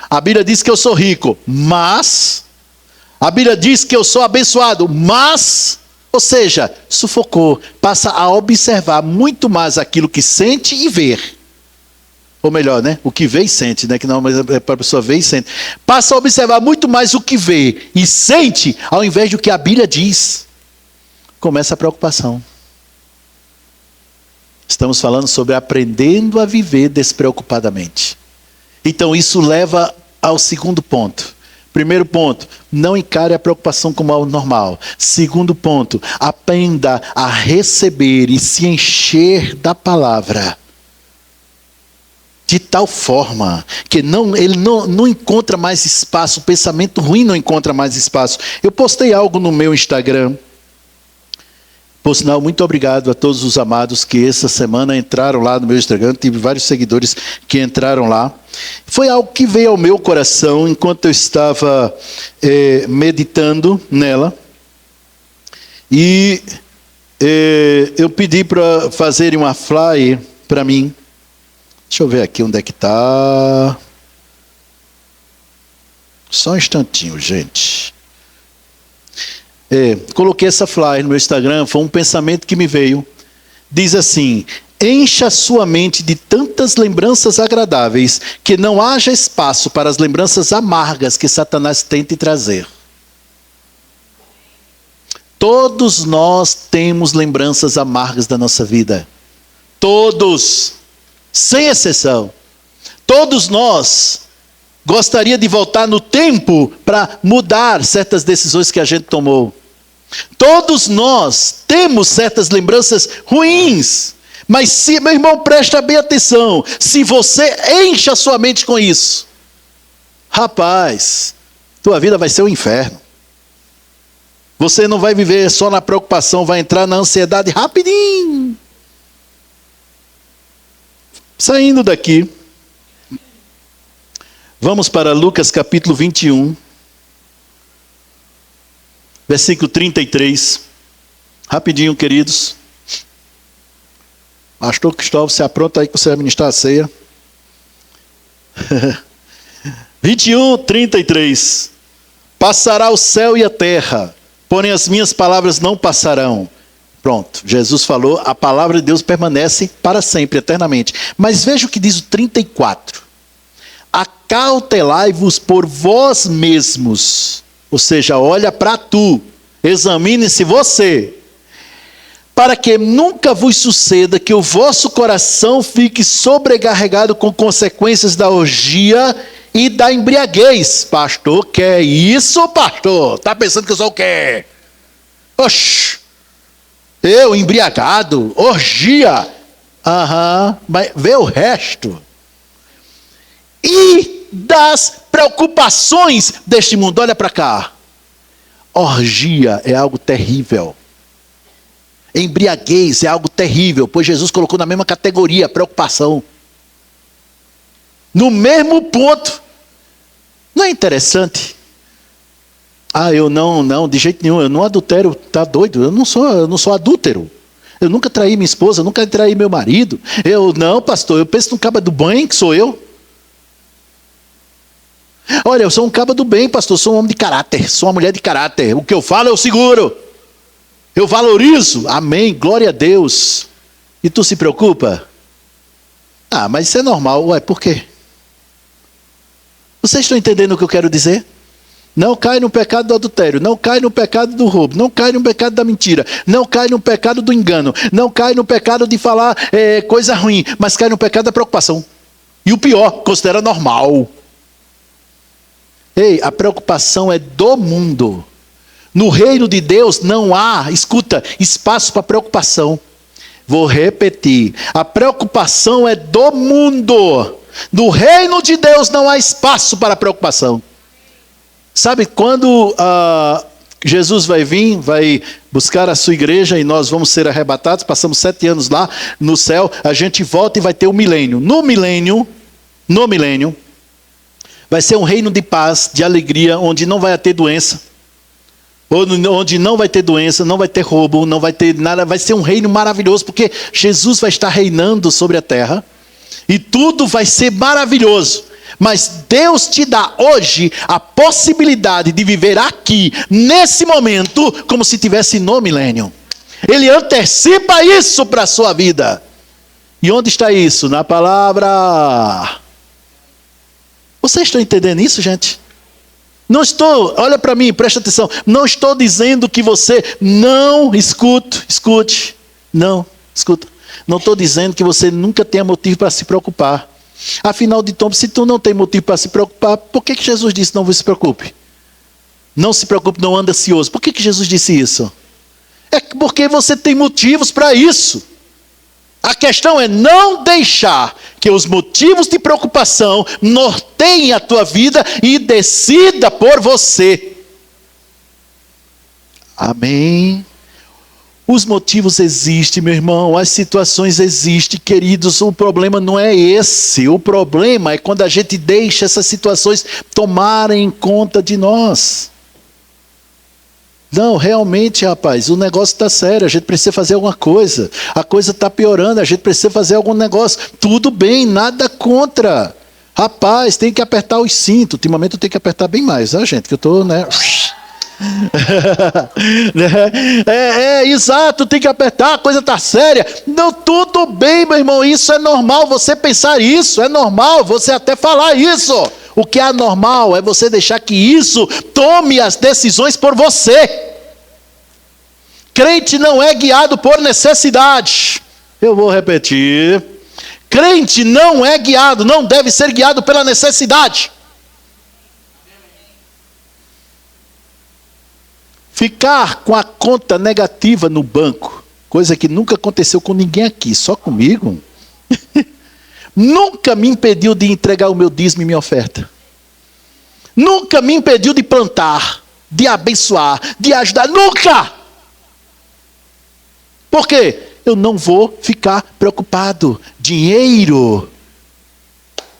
a Bíblia diz que eu sou rico. Mas a Bíblia diz que eu sou abençoado. Mas, ou seja, sufocou. Passa a observar muito mais aquilo que sente e ver. Ou melhor, né? O que vê e sente, né? Que não é para a pessoa ver e sente. Passa a observar muito mais o que vê e sente, ao invés do que a Bíblia diz. Começa a preocupação. Estamos falando sobre aprendendo a viver despreocupadamente. Então isso leva ao segundo ponto. Primeiro ponto, não encare a preocupação como algo normal. Segundo ponto, aprenda a receber e se encher da palavra. De tal forma que ele não encontra mais espaço, o pensamento ruim não encontra mais espaço. Eu postei algo no meu Instagram. Por sinal, muito obrigado a todos os amados que essa semana entraram lá no meu Instagram. Tive vários seguidores que entraram lá. Foi algo que veio ao meu coração enquanto eu estava meditando nela. E eu pedi para fazerem uma flyer para mim. Deixa eu ver aqui onde é que está. Só um instantinho, gente. Coloquei essa flyer no meu Instagram, foi um pensamento que me veio. Diz assim: encha sua mente de tantas lembranças agradáveis que não haja espaço para as lembranças amargas que Satanás tenta trazer. Todos nós temos lembranças amargas da nossa vida. Todos, sem exceção. Todos nós gostaria de voltar no tempo para mudar certas decisões que a gente tomou. Todos nós temos certas lembranças ruins. Mas se, meu irmão, presta bem atenção. Se você enche a sua mente com isso, rapaz, tua vida vai ser um inferno. Você não vai viver só na preocupação, vai entrar na ansiedade rapidinho. Saindo daqui, vamos para Lucas capítulo 21, versículo 33. Rapidinho, queridos. Pastor Cristóvão, se apronta aí que você vai ministrar a ceia. 21, 33. Passará o céu e a terra, porém as minhas palavras não passarão. Pronto, Jesus falou, a palavra de Deus permanece para sempre, eternamente. Mas veja o que diz o 34. Acautelai-vos por vós mesmos. Ou seja, olha para tu, examine-se você. Para que nunca vos suceda que o vosso coração fique sobrecarregado com consequências da orgia e da embriaguez. Pastor, que é isso, pastor? Está pensando que eu sou o quê? Oxi. Eu, embriagado, orgia. Mas vê o resto. E das preocupações deste mundo. Olha para cá. Orgia é algo terrível. Embriaguez é algo terrível, pois Jesus colocou na mesma categoria a preocupação. No mesmo ponto. Não é interessante? Eu não, de jeito nenhum, eu não adultero, tá doido? Eu não sou adúltero. Eu nunca traí minha esposa, eu nunca traí meu marido. Eu não, pastor, eu penso no caba do bem, que sou eu. Olha, eu sou um caba do bem, pastor, sou um homem de caráter, sou uma mulher de caráter. O que eu falo eu seguro. Eu valorizo. Amém, glória a Deus. E tu se preocupa? Mas isso é normal. Ué, por quê? Vocês estão entendendo o que eu quero dizer? Não cai no pecado do adultério, não cai no pecado do roubo, não cai no pecado da mentira, não cai no pecado do engano, não cai no pecado de falar coisa ruim, mas cai no pecado da preocupação. E o pior, considera normal. Ei, a preocupação é do mundo. No reino de Deus não há, escuta, espaço para preocupação. Vou repetir. A preocupação é do mundo. No reino de Deus não há espaço para preocupação. Sabe, quando Jesus vai vir, vai buscar a sua igreja e nós vamos ser arrebatados, passamos 7 anos lá no céu, a gente volta e vai ter o milênio. No milênio, vai ser um reino de paz, de alegria, onde não vai ter doença, onde não vai ter doença, não vai ter roubo, não vai ter nada, vai ser um reino maravilhoso, porque Jesus vai estar reinando sobre a terra, e tudo vai ser maravilhoso. Mas Deus te dá hoje a possibilidade de viver aqui, nesse momento, como se estivesse no milênio. Ele antecipa isso para a sua vida. E onde está isso? Na palavra. Vocês estão entendendo isso, gente? Não estou, olha para mim, presta atenção. Não estou dizendo que você não escute. Não estou dizendo que você nunca tenha motivo para se preocupar. Afinal de contas, se tu não tem motivo para se preocupar, por que Jesus disse não se preocupe? Não se preocupe, não ande ansioso. Por que Jesus disse isso? É porque você tem motivos para isso. A questão é não deixar que os motivos de preocupação norteiem a tua vida e decida por você. Amém? Os motivos existem, meu irmão, as situações existem, queridos, o problema não é esse. O problema é quando a gente deixa essas situações tomarem conta de nós. Não, realmente, rapaz, o negócio está sério, a gente precisa fazer alguma coisa. A coisa está piorando, a gente precisa fazer algum negócio. Tudo bem, nada contra. Rapaz, tem que apertar os cintos. Ultimamente eu tenho que apertar bem mais, né, gente? Que eu estou, né? Exato, tem que apertar, a coisa está séria. Não, tudo bem, meu irmão, isso é normal você pensar isso, é normal você até falar isso. O que é anormal é você deixar que isso tome as decisões por você. Crente não é guiado por necessidade. Eu vou repetir. Crente não é guiado, não deve ser guiado pela necessidade. Ficar com a conta negativa no banco, coisa que nunca aconteceu com ninguém aqui, só comigo, nunca me impediu de entregar o meu dízimo e minha oferta. Nunca me impediu de plantar, de abençoar, de ajudar, nunca! Por quê? Eu não vou ficar preocupado. Dinheiro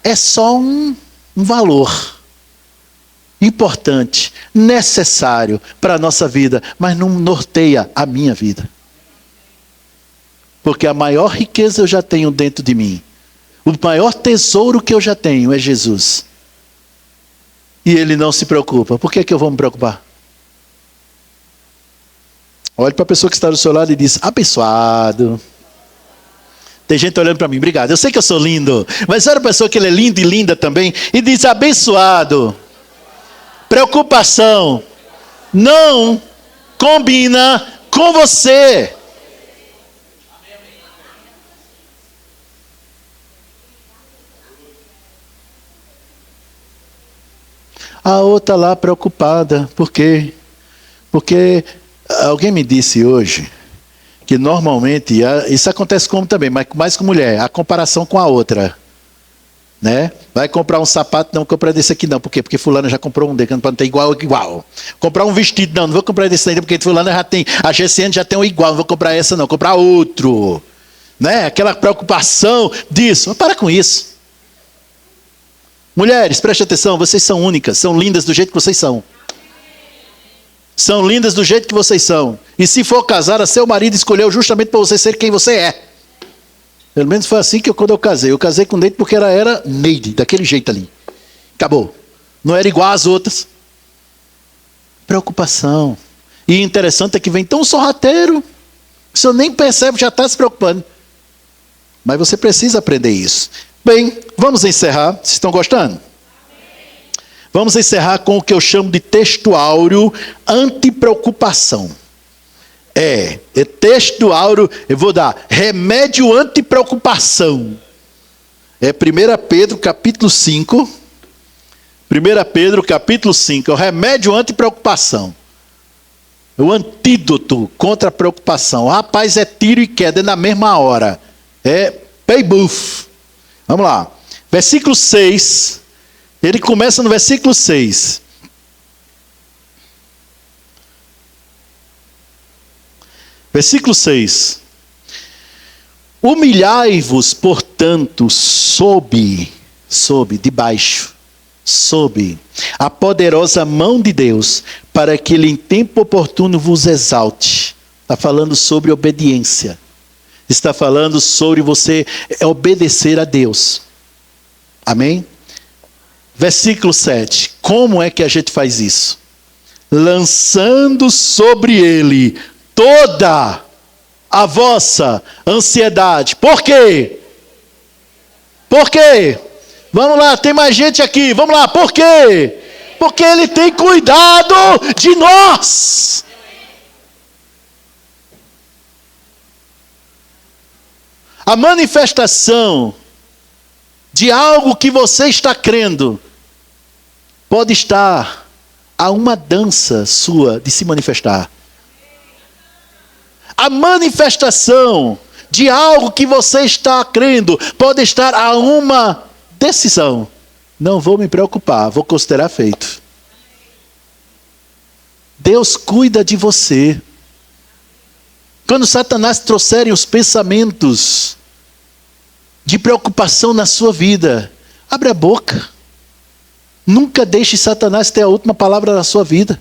é só um valor importante, necessário para a nossa vida, mas não norteia a minha vida. Porque a maior riqueza eu já tenho dentro de mim. O maior tesouro que eu já tenho é Jesus. E Ele não se preocupa. Por que eu vou me preocupar? Olhe para a pessoa que está do seu lado e diz, abençoado. Tem gente olhando para mim, obrigado. Eu sei que eu sou lindo, mas olha a pessoa que ele é lindo e linda também e diz, abençoado. Preocupação não combina com você. A outra lá preocupada. Por quê? Porque alguém me disse hoje que normalmente, isso acontece como também, mas mais com mulher, a comparação com a outra. Né? Vai comprar um sapato, não comprar desse aqui não. Por quê? Porque fulano já comprou um dele, para não ter igual. Comprar um vestido, não vou comprar desse ainda, porque fulano já tem, a GCN já tem um igual, não vou comprar essa não, comprar outro. Né? Aquela preocupação disso. Para com isso. Mulheres, preste atenção, vocês são únicas, são lindas do jeito que vocês são. São lindas do jeito que vocês são. E se for casar, seu marido escolheu justamente para você ser quem você é. Pelo menos foi assim que quando eu casei. Eu casei com Neide porque ela era Neide, daquele jeito ali. Acabou. Não era igual às outras. Preocupação. E interessante é que vem tão sorrateiro, que você nem percebe, já está se preocupando. Mas você precisa aprender isso. Bem, vamos encerrar. Vocês estão gostando? Vamos encerrar com o que eu chamo de texto áureo antipreocupação. É texto áureo, eu vou dar remédio antipreocupação. É 1 Pedro capítulo 5. 1 Pedro capítulo 5, é o remédio antipreocupação. O antídoto contra a preocupação. Rapaz, é tiro e queda na mesma hora. É pay buff. Vamos lá. Versículo 6. Ele começa no versículo 6. Versículo 6. Humilhai-vos, portanto, sob a poderosa mão de Deus, para que Ele em tempo oportuno vos exalte. Está falando sobre obediência. Está falando sobre você obedecer a Deus. Amém? Versículo 7. Como é que a gente faz isso? Lançando sobre Ele toda a vossa ansiedade. Por quê? Por quê? Vamos lá, tem mais gente aqui. Vamos lá, por quê? Porque Ele tem cuidado de nós. A manifestação de algo que você está crendo pode estar a uma dança sua de se manifestar. A manifestação de algo que você está crendo pode estar a uma decisão. Não vou me preocupar, vou considerar feito. Deus cuida de você. Quando Satanás trouxerem os pensamentos de preocupação na sua vida, abre a boca. Nunca deixe Satanás ter a última palavra na sua vida.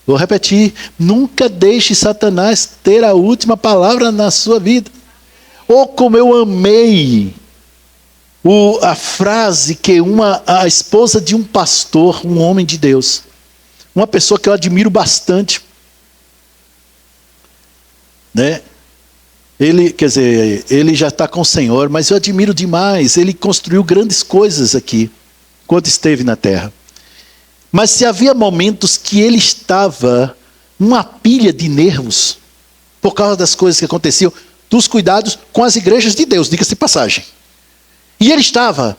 Vou repetir, nunca deixe Satanás ter a última palavra na sua vida. Oh, como eu amei a frase que a esposa de um pastor, um homem de Deus, uma pessoa que eu admiro bastante, né? Ele já está com o Senhor, mas eu admiro demais. Ele construiu grandes coisas aqui, quando esteve na terra. Mas se havia momentos que ele estava numa pilha de nervos, por causa das coisas que aconteciam, dos cuidados com as igrejas de Deus, diga-se de passagem. E ele estava,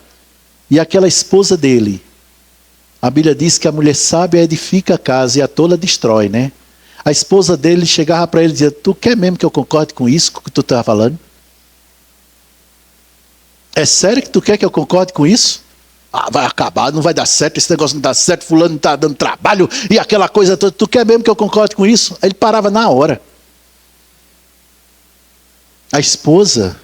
e aquela esposa dele, a Bíblia diz que a mulher sábia edifica a casa e a tola destrói, né? A esposa dele chegava para ele e dizia: tu quer mesmo que eu concorde com isso que tu está falando? É sério que tu quer que eu concorde com isso? Ah, vai acabar, não vai dar certo, esse negócio não dá certo, fulano não está dando trabalho, e aquela coisa toda. Tu quer mesmo que eu concorde com isso? Aí ele parava na hora. A esposa,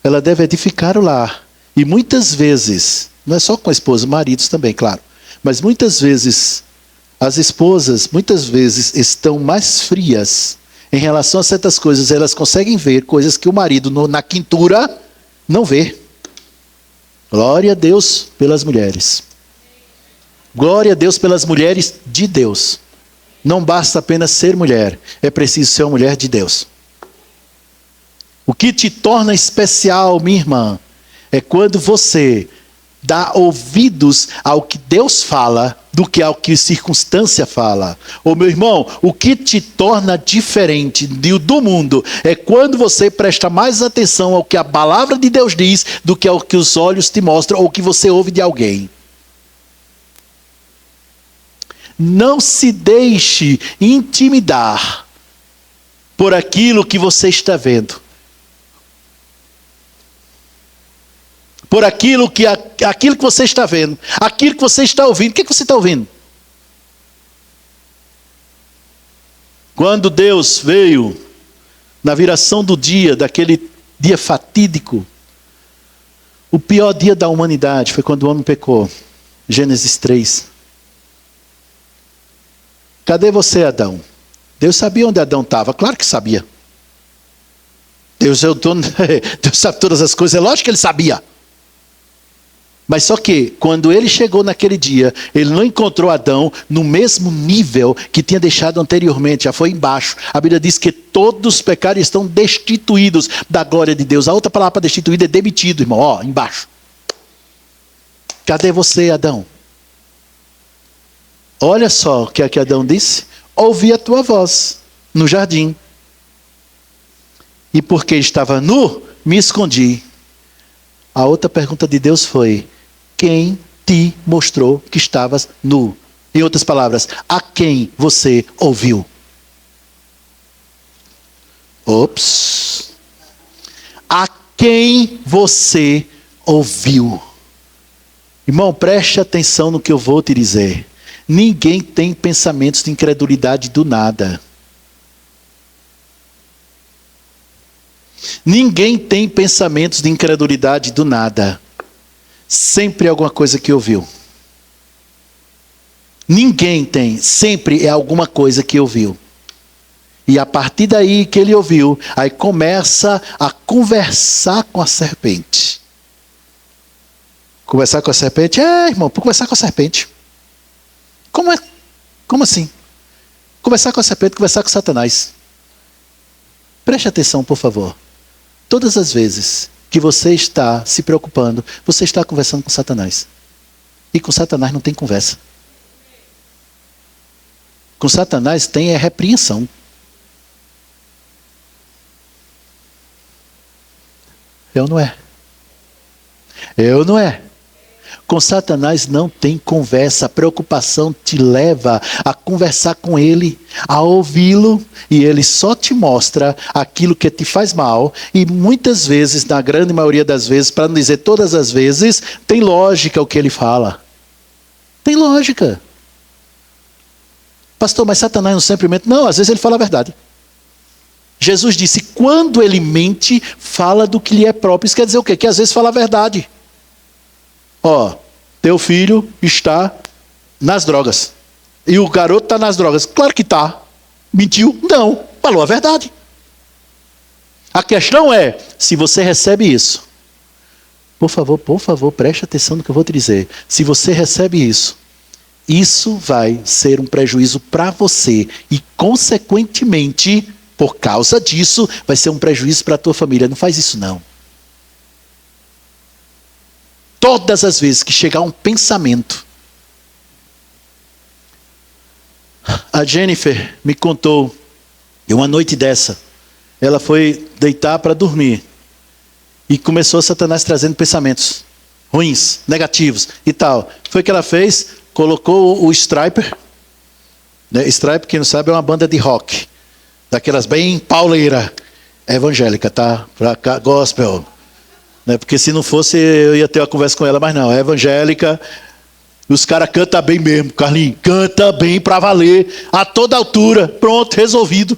ela deve edificar o lar. E muitas vezes, não é só com a esposa, maridos também, claro. Mas muitas vezes, as esposas, estão mais frias em relação a certas coisas. Elas conseguem ver coisas que o marido, na quintura, não vê. Glória a Deus pelas mulheres. Glória a Deus pelas mulheres de Deus. Não basta apenas ser mulher, é preciso ser uma mulher de Deus. O que te torna especial, minha irmã, é quando você dá ouvidos ao que Deus fala do que ao que a circunstância fala. Ô meu irmão, o que te torna diferente do mundo é quando você presta mais atenção ao que a palavra de Deus diz do que ao que os olhos te mostram ou que você ouve de alguém. Não se deixe intimidar por aquilo que você está vendo. Por aquilo que você está vendo, aquilo que você está ouvindo. O que você está ouvindo? Quando Deus veio na viração do dia, daquele dia fatídico, o pior dia da humanidade foi quando o homem pecou. Gênesis 3. Cadê você, Adão? Deus sabia onde Adão estava, claro que sabia. Deus é o dono, Deus sabe todas as coisas, é lógico que ele sabia. Mas só que, quando ele chegou naquele dia, ele não encontrou Adão no mesmo nível que tinha deixado anteriormente, já foi embaixo. A Bíblia diz que todos os pecados estão destituídos da glória de Deus. A outra palavra para destituído é demitido, irmão, ó, embaixo. Cadê você, Adão? Olha só o que é que Adão disse. Ouvi a tua voz no jardim. E porque estava nu, me escondi. A outra pergunta de Deus foi: quem te mostrou que estavas nu? Em outras palavras, a quem você ouviu? Ops. A quem você ouviu? Irmão, preste atenção no que eu vou te dizer. Ninguém tem pensamentos de incredulidade do nada. Ninguém tem pensamentos de incredulidade do nada. Sempre é alguma coisa que ouviu. Ninguém tem, sempre é alguma coisa que ouviu. E a partir daí que ele ouviu, aí começa a conversar com a serpente. Conversar com a serpente? Irmão, por conversar com a serpente. Como assim? Conversar com a serpente, conversar com Satanás. Preste atenção, por favor. Todas as vezes que você está se preocupando, você está conversando com Satanás. E com Satanás não tem conversa. Com Satanás tem repreensão. Eu não é. Com Satanás não tem conversa. A preocupação te leva a conversar com ele, a ouvi-lo, e ele só te mostra aquilo que te faz mal. E muitas vezes, na grande maioria das vezes, para não dizer todas as vezes, tem lógica o que ele fala. Tem lógica. Pastor, mas Satanás não sempre mente. Não, às vezes ele fala a verdade. Jesus disse, quando ele mente, fala do que lhe é próprio. Isso quer dizer o quê? Que às vezes fala a verdade. Teu filho está nas drogas. E o garoto está nas drogas. Claro que está. Mentiu? Não. Falou a verdade. A questão é, se você recebe isso, por favor, preste atenção no que eu vou te dizer. Se você recebe isso, isso vai ser um prejuízo para você. E, consequentemente, por causa disso, vai ser um prejuízo para a tua família. Não faz isso, não. Todas as vezes que chegar um pensamento. A Jennifer me contou, de uma noite dessa, ela foi deitar para dormir. E começou Satanás trazendo pensamentos ruins, negativos e tal. Foi o que ela fez, colocou o Striper. Né? Striper, quem não sabe, é uma banda de rock. Daquelas bem pauleira, evangélica, tá? Pra gospel. Né? Porque se não fosse, eu ia ter uma conversa com ela, mas não, é evangélica. Os caras cantam bem mesmo, Carlinhos. Canta bem pra valer, a toda altura. Pronto, resolvido.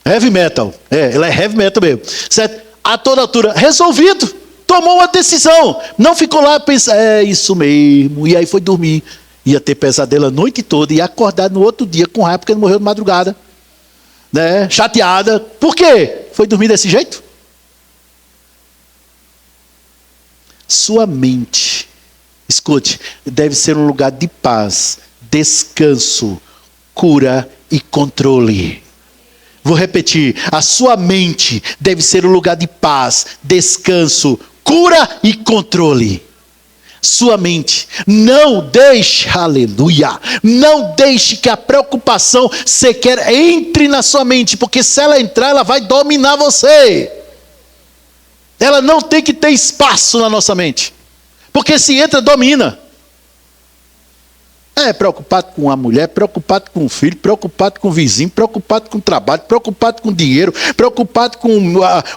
Heavy metal. Ela é heavy metal mesmo. Certo? A toda altura, resolvido. Tomou uma decisão. Não ficou lá pensando, isso mesmo. E aí foi dormir. Ia ter pesadelo a noite toda. E acordar no outro dia com raiva porque ele morreu de madrugada. Né? Chateada. Por quê? Foi dormir desse jeito? Sua mente, escute, deve ser um lugar de paz, descanso, cura e controle. Vou repetir, a sua mente deve ser um lugar de paz, descanso, cura e controle. Sua mente, não deixe, aleluia, não deixe que a preocupação sequer entre na sua mente, porque se ela entrar, ela vai dominar você. Ela não tem que ter espaço na nossa mente. Porque se entra, domina. Preocupado com a mulher, preocupado com o filho, preocupado com o vizinho, preocupado com o trabalho, preocupado com o dinheiro, preocupado com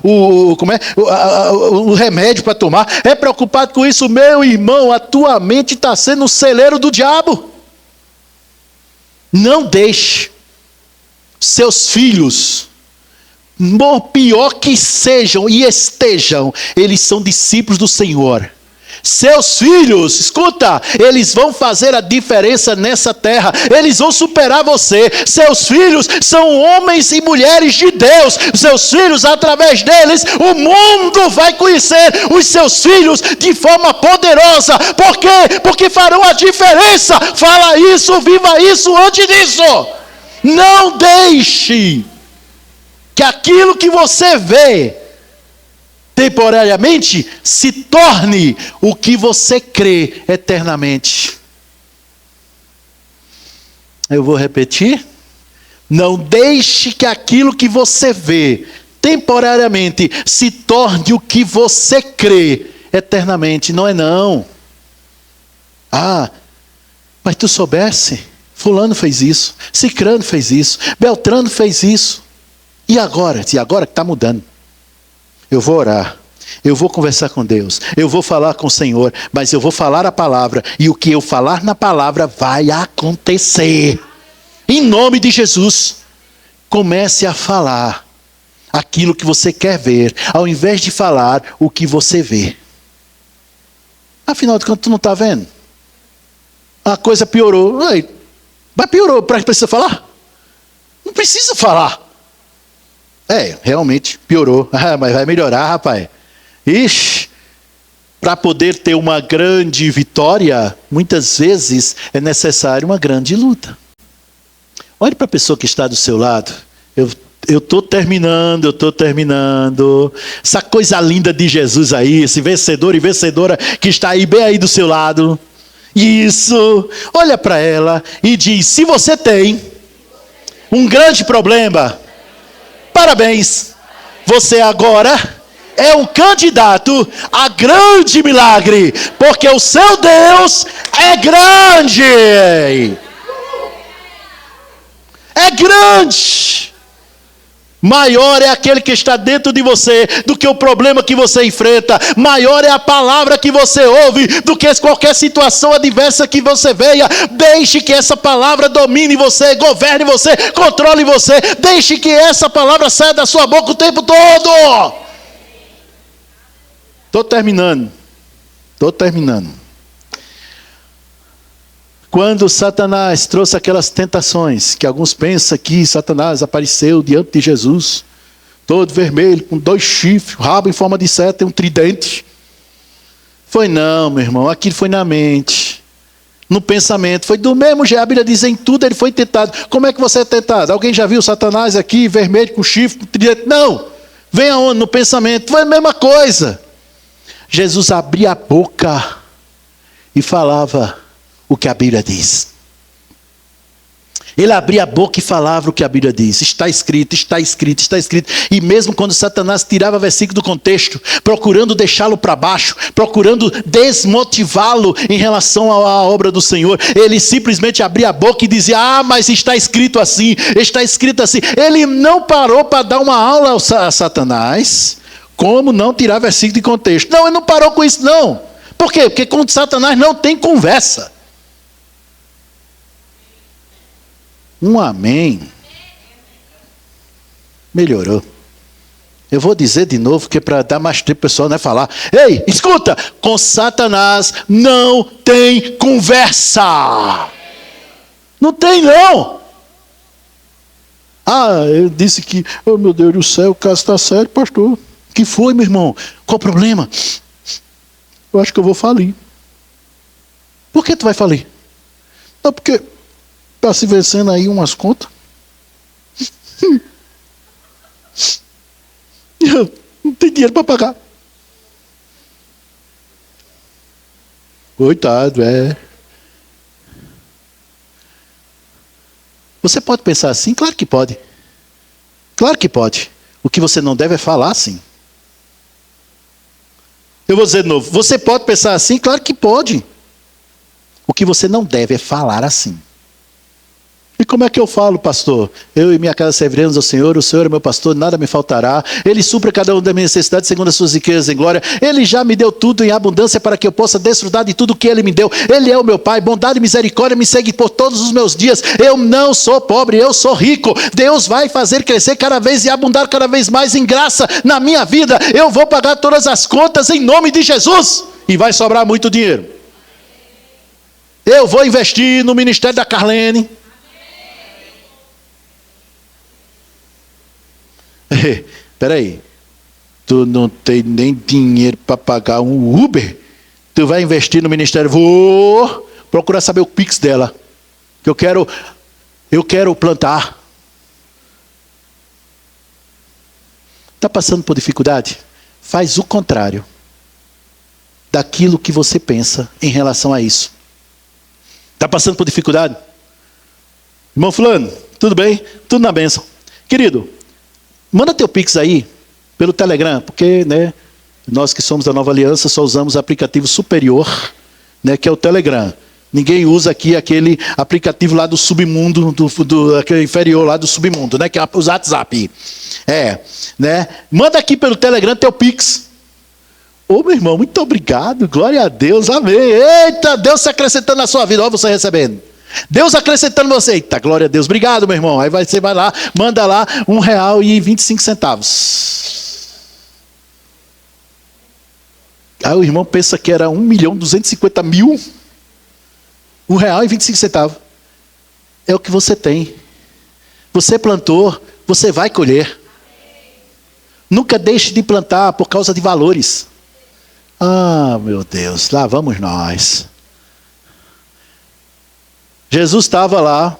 o remédio para tomar. É preocupado com isso, meu irmão, a tua mente está sendo um celeiro do diabo. Não deixe seus filhos, por pior que sejam e estejam, eles são discípulos do Senhor. Seus filhos, escuta, eles vão fazer a diferença nessa terra. Eles vão superar você. Seus filhos são homens e mulheres de Deus. Seus filhos, através deles, o mundo vai conhecer os seus filhos de forma poderosa. Por quê? Porque farão a diferença. Fala isso, viva isso antes disso. Não deixe que aquilo que você vê temporariamente se torne o que você crê eternamente. Eu vou repetir. Não deixe que aquilo que você vê temporariamente se torne o que você crê eternamente. Não é não. Mas tu soubesse, fulano fez isso, cicrano fez isso, beltrano fez isso. E agora? E agora que está mudando. Eu vou orar, eu vou conversar com Deus, eu vou falar com o Senhor, mas eu vou falar a palavra, e o que eu falar na palavra vai acontecer. Em nome de Jesus, comece a falar aquilo que você quer ver, ao invés de falar o que você vê. Afinal de contas, tu não está vendo? A coisa piorou. Mas piorou, precisa falar? Não precisa falar. Realmente piorou. Mas vai melhorar, rapaz. Ixi, para poder ter uma grande vitória, muitas vezes é necessário uma grande luta. Olhe para a pessoa que está do seu lado. Eu estou terminando. Essa coisa linda de Jesus aí, esse vencedor e vencedora que está aí, bem aí do seu lado. Isso, olha para ela e diz: se você tem um grande problema, parabéns, você agora é um candidato a grande milagre, porque o seu Deus é grande. É grande. Maior é aquele que está dentro de você do que o problema que você enfrenta. Maior é a palavra que você ouve do que qualquer situação adversa que você veja. Deixe que essa palavra domine você, governe você, controle você. Deixe que essa palavra saia da sua boca o tempo todo. Estou terminando. Quando Satanás trouxe aquelas tentações, que alguns pensam que Satanás apareceu diante de Jesus, todo vermelho, com 2 chifres, rabo em forma de seta e um tridente. Foi não, meu irmão, aquilo foi na mente, no pensamento. Foi do mesmo jeito, a Bíblia diz: em tudo ele foi tentado. Como é que você é tentado? Alguém já viu Satanás aqui, vermelho, com chifre, com tridente? Não, vem aonde? No pensamento. Foi a mesma coisa. Jesus abria a boca e falava o que a Bíblia diz. Ele abria a boca e falava o que a Bíblia diz. Está escrito. E mesmo quando Satanás tirava versículo do contexto, procurando deixá-lo para baixo, procurando desmotivá-lo em relação à obra do Senhor, ele simplesmente abria a boca e dizia: mas está escrito assim, está escrito assim. Ele não parou para dar uma aula a Satanás, como não tirar versículo de contexto. Não, ele não parou com isso não. Por quê? Porque com Satanás não tem conversa. Um amém. Melhorou. Eu vou dizer de novo, que para dar mais tempo o pessoal não é falar. Ei, escuta, com Satanás não tem conversa. Não tem não. Eu disse que, oh meu Deus do céu, o caso está sério, pastor. Que foi, meu irmão? Qual o problema? Eu acho que eu vou falir. Por que tu vai falir? Não, porque está se vencendo aí umas contas. Eu não tenho dinheiro para pagar. Coitado, Você pode pensar assim? Claro que pode. Claro que pode. O que você não deve é falar assim. Eu vou dizer de novo. Você pode pensar assim? Claro que pode. O que você não deve é falar assim. E como é que eu falo, pastor? Eu e minha casa serviremos ao Senhor, o Senhor é meu pastor, nada me faltará. Ele supre cada uma das minhas necessidades segundo as suas riquezas em glória. Ele já me deu tudo em abundância para que eu possa desfrutar de tudo que Ele me deu. Ele é o meu Pai, bondade e misericórdia me segue por todos os meus dias. Eu não sou pobre, eu sou rico. Deus vai fazer crescer cada vez e abundar cada vez mais em graça na minha vida. Eu vou pagar todas as contas em nome de Jesus. E vai sobrar muito dinheiro. Eu vou investir no ministério da Carlene. Espera aí, tu não tem nem dinheiro para pagar um Uber? Tu vai investir no ministério? Vou procurar saber o Pix dela, que eu quero plantar. Está passando por dificuldade? Faz o contrário daquilo que você pensa em relação a isso. Está passando por dificuldade? Irmão fulano, tudo bem? Tudo na bênção. Querido, manda teu Pix aí, pelo Telegram, porque nós que somos da Nova Aliança só usamos o aplicativo superior, que é o Telegram. Ninguém usa aqui aquele aplicativo lá do submundo, aquele inferior lá do submundo, né? Que é o WhatsApp. Né? Manda aqui pelo Telegram teu Pix. Ô, meu irmão, muito obrigado. Glória a Deus, amém. Eita, Deus se acrescentando na sua vida. Olha você recebendo. Deus acrescentando você. Eita, glória a Deus. Obrigado, meu irmão. Aí você vai lá, manda lá R$1,25. Aí o irmão pensa que era 1.250.000. R$1,25. É o que você tem. Você plantou, você vai colher. Nunca deixe de plantar por causa de valores. Ah, meu Deus, lá vamos nós. Jesus estava lá.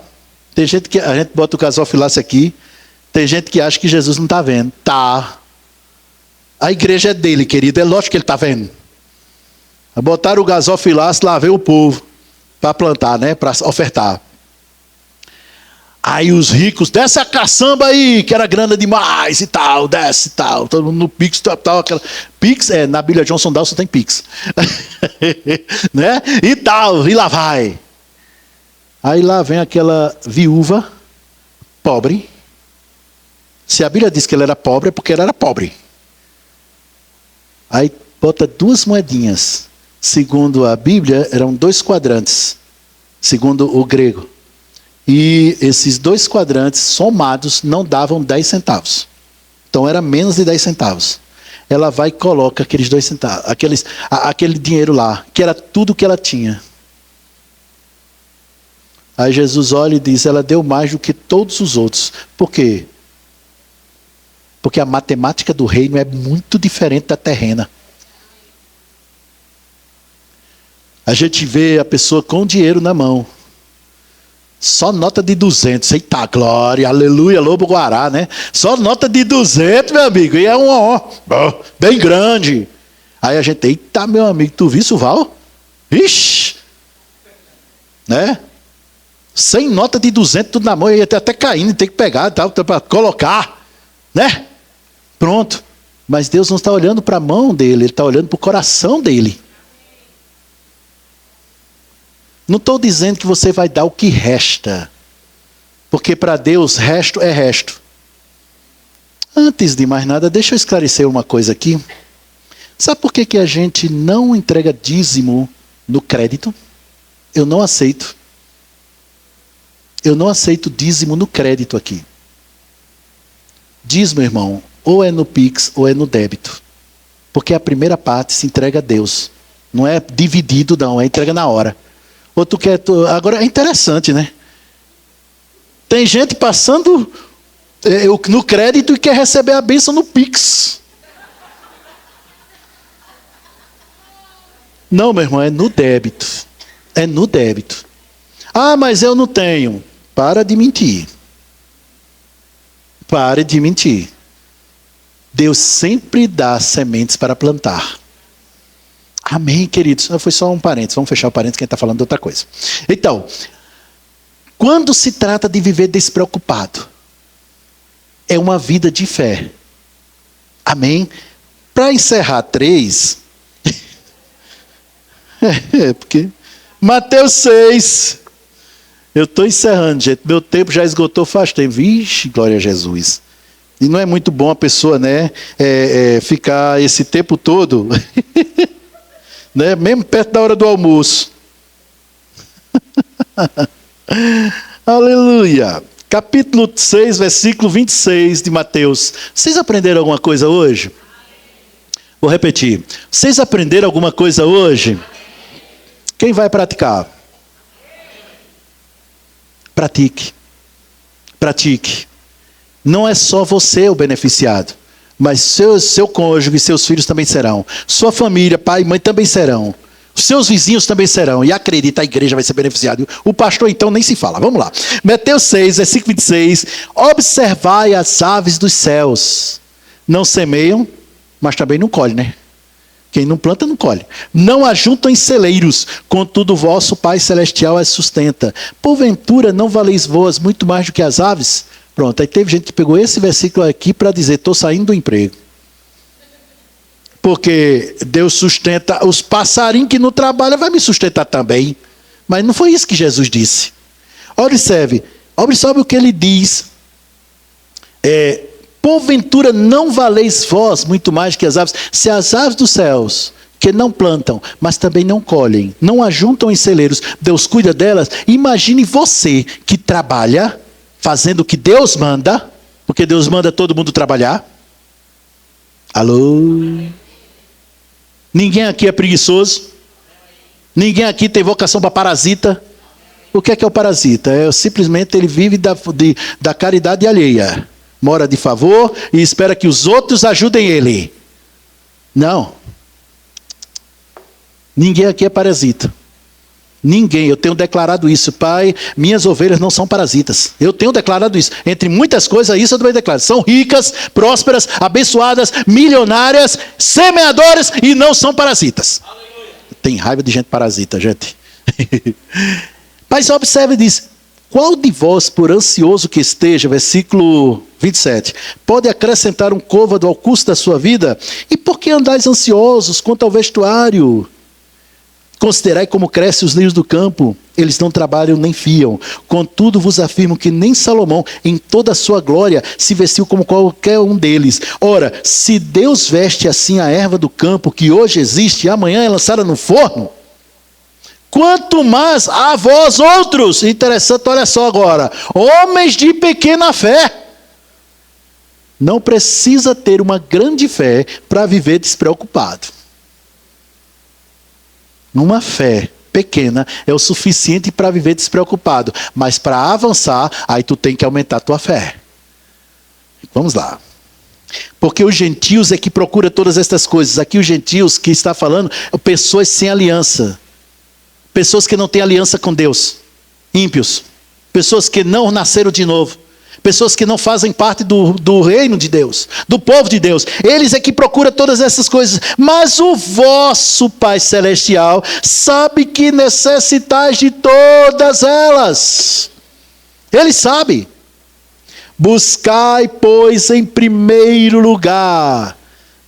Tem gente que a gente bota o gasofilácio aqui. Tem gente que acha que Jesus não está vendo. Tá. A igreja é dele, querido. É lógico que ele está vendo. Botaram o gasofilácio, lá veio o povo para plantar, né? Para ofertar. Aí os ricos, desce a caçamba aí, que era grana demais e tal, desce e tal. Todo mundo no Pix, tal, aquela. Pix, na Bíblia Johnson Dawson tem Pix. Né? E tal, e lá vai. Aí lá vem aquela viúva, pobre. Se a Bíblia diz que ela era pobre, é porque ela era pobre. Aí bota 2 moedinhas. Segundo a Bíblia, eram 2 quadrantes. Segundo o grego. E esses 2 quadrantes somados não davam 10 centavos. Então era menos de 10 centavos. Ela vai e coloca aqueles 2 centavos, aquele dinheiro lá, que era tudo que ela tinha. Aí Jesus olha e diz, ela deu mais do que todos os outros. Por quê? Porque a matemática do reino é muito diferente da terrena. A gente vê a pessoa com dinheiro na mão. Só nota de 200. Eita, glória, aleluia, lobo guará, né? Só nota de 200, meu amigo. E é bem grande. Aí a gente, eita, meu amigo, tu viu isso, Val? Ixi! Né? 100 nota de 200, tudo na mão. Ia até caindo, tem que pegar, tal, para colocar. Né? Pronto. Mas Deus não está olhando para a mão dele, Ele está olhando para o coração dele. Não estou dizendo que você vai dar o que resta. Porque para Deus, resto é resto. Antes de mais nada, deixa eu esclarecer uma coisa aqui. Sabe por que a gente não entrega dízimo no crédito? Eu não aceito. Eu não aceito dízimo no crédito aqui. Dízimo, irmão, ou é no Pix ou é no débito. Porque a primeira parte se entrega a Deus. Não é dividido, não, é entrega na hora. Ou tu quer. Agora é interessante, né? Tem gente passando no crédito e quer receber a bênção no Pix. Não, meu irmão, é no débito. É no débito. Ah, mas eu não tenho. Para de mentir. Pare de mentir. Deus sempre dá sementes para plantar. Amém, queridos. Foi só um parênteses. Vamos fechar o parênteses, quem está falando de outra coisa. Então, quando se trata de viver despreocupado, é uma vida de fé. Amém? Para encerrar 3, porque Mateus 6, eu estou encerrando, gente. Meu tempo já esgotou faz tempo. Vixe, glória a Jesus. E não é muito bom a pessoa, né, ficar esse tempo todo... Né? Mesmo perto da hora do almoço. Aleluia. Capítulo 6, versículo 26 de Mateus. Vocês aprenderam alguma coisa hoje? Vou repetir. Vocês aprenderam alguma coisa hoje? Quem vai praticar? Pratique. Pratique. Não é só você o beneficiado. Mas seu cônjuge e seus filhos também serão. Sua família, pai e mãe também serão. Seus vizinhos também serão. E acredita, a igreja vai ser beneficiada. O pastor então nem se fala. Vamos lá. Mateus 6, versículo 26. Observai as aves dos céus. Não semeiam, mas também não colhem, né? Quem não planta, não colhe. Não ajuntam em celeiros, contudo vosso Pai Celestial as sustenta. Porventura não valeis vós muito mais do que as aves? Pronto, aí teve gente que pegou esse versículo aqui para dizer, estou saindo do emprego. Porque Deus sustenta os passarinhos que não trabalham, vai me sustentar também. Mas não foi isso que Jesus disse. Observe o que ele diz. Porventura não valeis vós muito mais que as aves, se as aves dos céus, que não plantam, mas também não colhem, não ajuntam em celeiros, Deus cuida delas. Imagine você que trabalha, fazendo o que Deus manda, porque Deus manda todo mundo trabalhar. Alô? Ninguém aqui é preguiçoso? Ninguém aqui tem vocação para parasita? O que é o parasita? Simplesmente ele vive da caridade alheia. Mora de favor e espera que os outros ajudem ele. Não. Ninguém aqui é parasita. Ninguém. Eu tenho declarado isso. Pai, minhas ovelhas não são parasitas. Eu tenho declarado isso. Entre muitas coisas, isso eu também declaro. São ricas, prósperas, abençoadas, milionárias, semeadoras e não são parasitas. Tem raiva de gente parasita, gente. Mas observe e diz: qual de vós, por ansioso que esteja, versículo 27, pode acrescentar um côvado ao custo da sua vida? E por que andais ansiosos quanto ao vestuário? Considerai como crescem os lírios do campo, eles não trabalham nem fiam. Contudo vos afirmo que nem Salomão, em toda a sua glória, se vestiu como qualquer um deles. Ora, se Deus veste assim a erva do campo, que hoje existe e amanhã é lançada no forno, quanto mais a vós outros. Interessante, olha só agora. Homens de pequena fé. Não precisa ter uma grande fé para viver despreocupado. Uma fé pequena é o suficiente para viver despreocupado. Mas para avançar, aí tu tem que aumentar a tua fé. Vamos lá. Porque os gentios é que procura todas estas coisas. Aqui os gentios que está falando, pessoas sem aliança. Pessoas que não têm aliança com Deus, ímpios, pessoas que não nasceram de novo, pessoas que não fazem parte do reino de Deus, do povo de Deus. Eles é que procuram todas essas coisas. Mas o vosso Pai Celestial sabe que necessitais de todas elas. Ele sabe. Buscai, pois, em primeiro lugar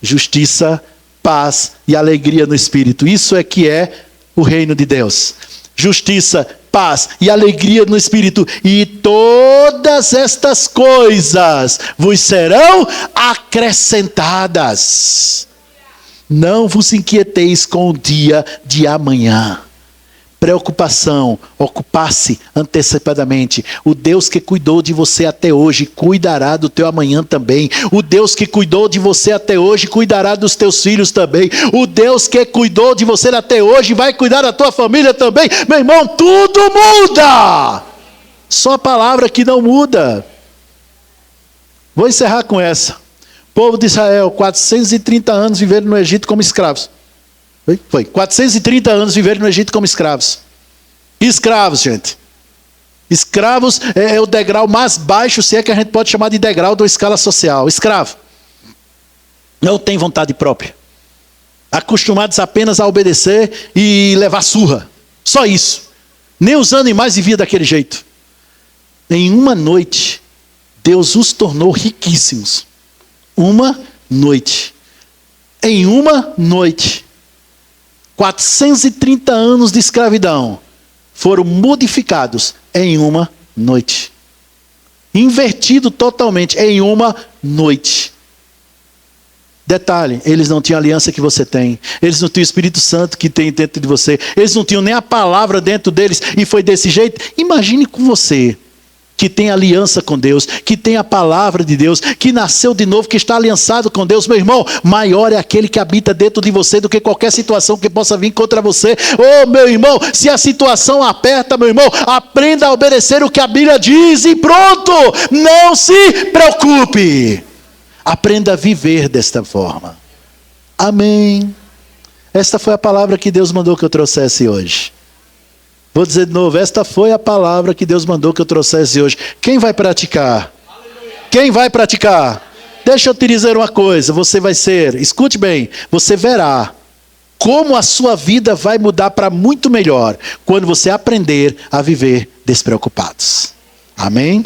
justiça, paz e alegria no Espírito. Isso é que é o reino de Deus. Justiça, paz e alegria no Espírito. E todas estas coisas vos serão acrescentadas. Não vos inquieteis com o dia de amanhã. Preocupação, ocupar-se antecipadamente. O Deus que cuidou de você até hoje, cuidará do teu amanhã também. O Deus que cuidou de você até hoje, cuidará dos teus filhos também. O Deus que cuidou de você até hoje, vai cuidar da tua família também. Meu irmão, tudo muda. Só a palavra que não muda. Vou encerrar com essa. O povo de Israel, 430 anos viveram no Egito como escravos. Foi 430 anos viveram no Egito como escravos. Escravos, gente. Escravos é o degrau mais baixo, se é que a gente pode chamar de degrau da escala social. Escravo. Não tem vontade própria. Acostumados apenas a obedecer e levar surra. Só isso. Nem os animais viviam daquele jeito. Em uma noite, Deus os tornou riquíssimos. Uma noite. Em uma noite. 430 anos de escravidão foram modificados em uma noite. Invertido totalmente em uma noite. Detalhe, eles não tinham a aliança que você tem. Eles não tinham o Espírito Santo que tem dentro de você. Eles não tinham nem a palavra dentro deles. E foi desse jeito. Imagine com você, que tem aliança com Deus, que tem a palavra de Deus, que nasceu de novo, que está aliançado com Deus. Meu irmão, maior é aquele que habita dentro de você do que qualquer situação que possa vir contra você. Oh, meu irmão, se a situação aperta, meu irmão, aprenda a obedecer o que a Bíblia diz e pronto. Não se preocupe. Aprenda a viver desta forma. Amém. Esta foi a palavra que Deus mandou que eu trouxesse hoje. Vou dizer de novo, esta foi a palavra que Deus mandou que eu trouxesse hoje. Quem vai praticar? Quem vai praticar? Deixa eu te dizer uma coisa, você vai ser, escute bem, você verá como a sua vida vai mudar para muito melhor quando você aprender a viver despreocupados. Amém?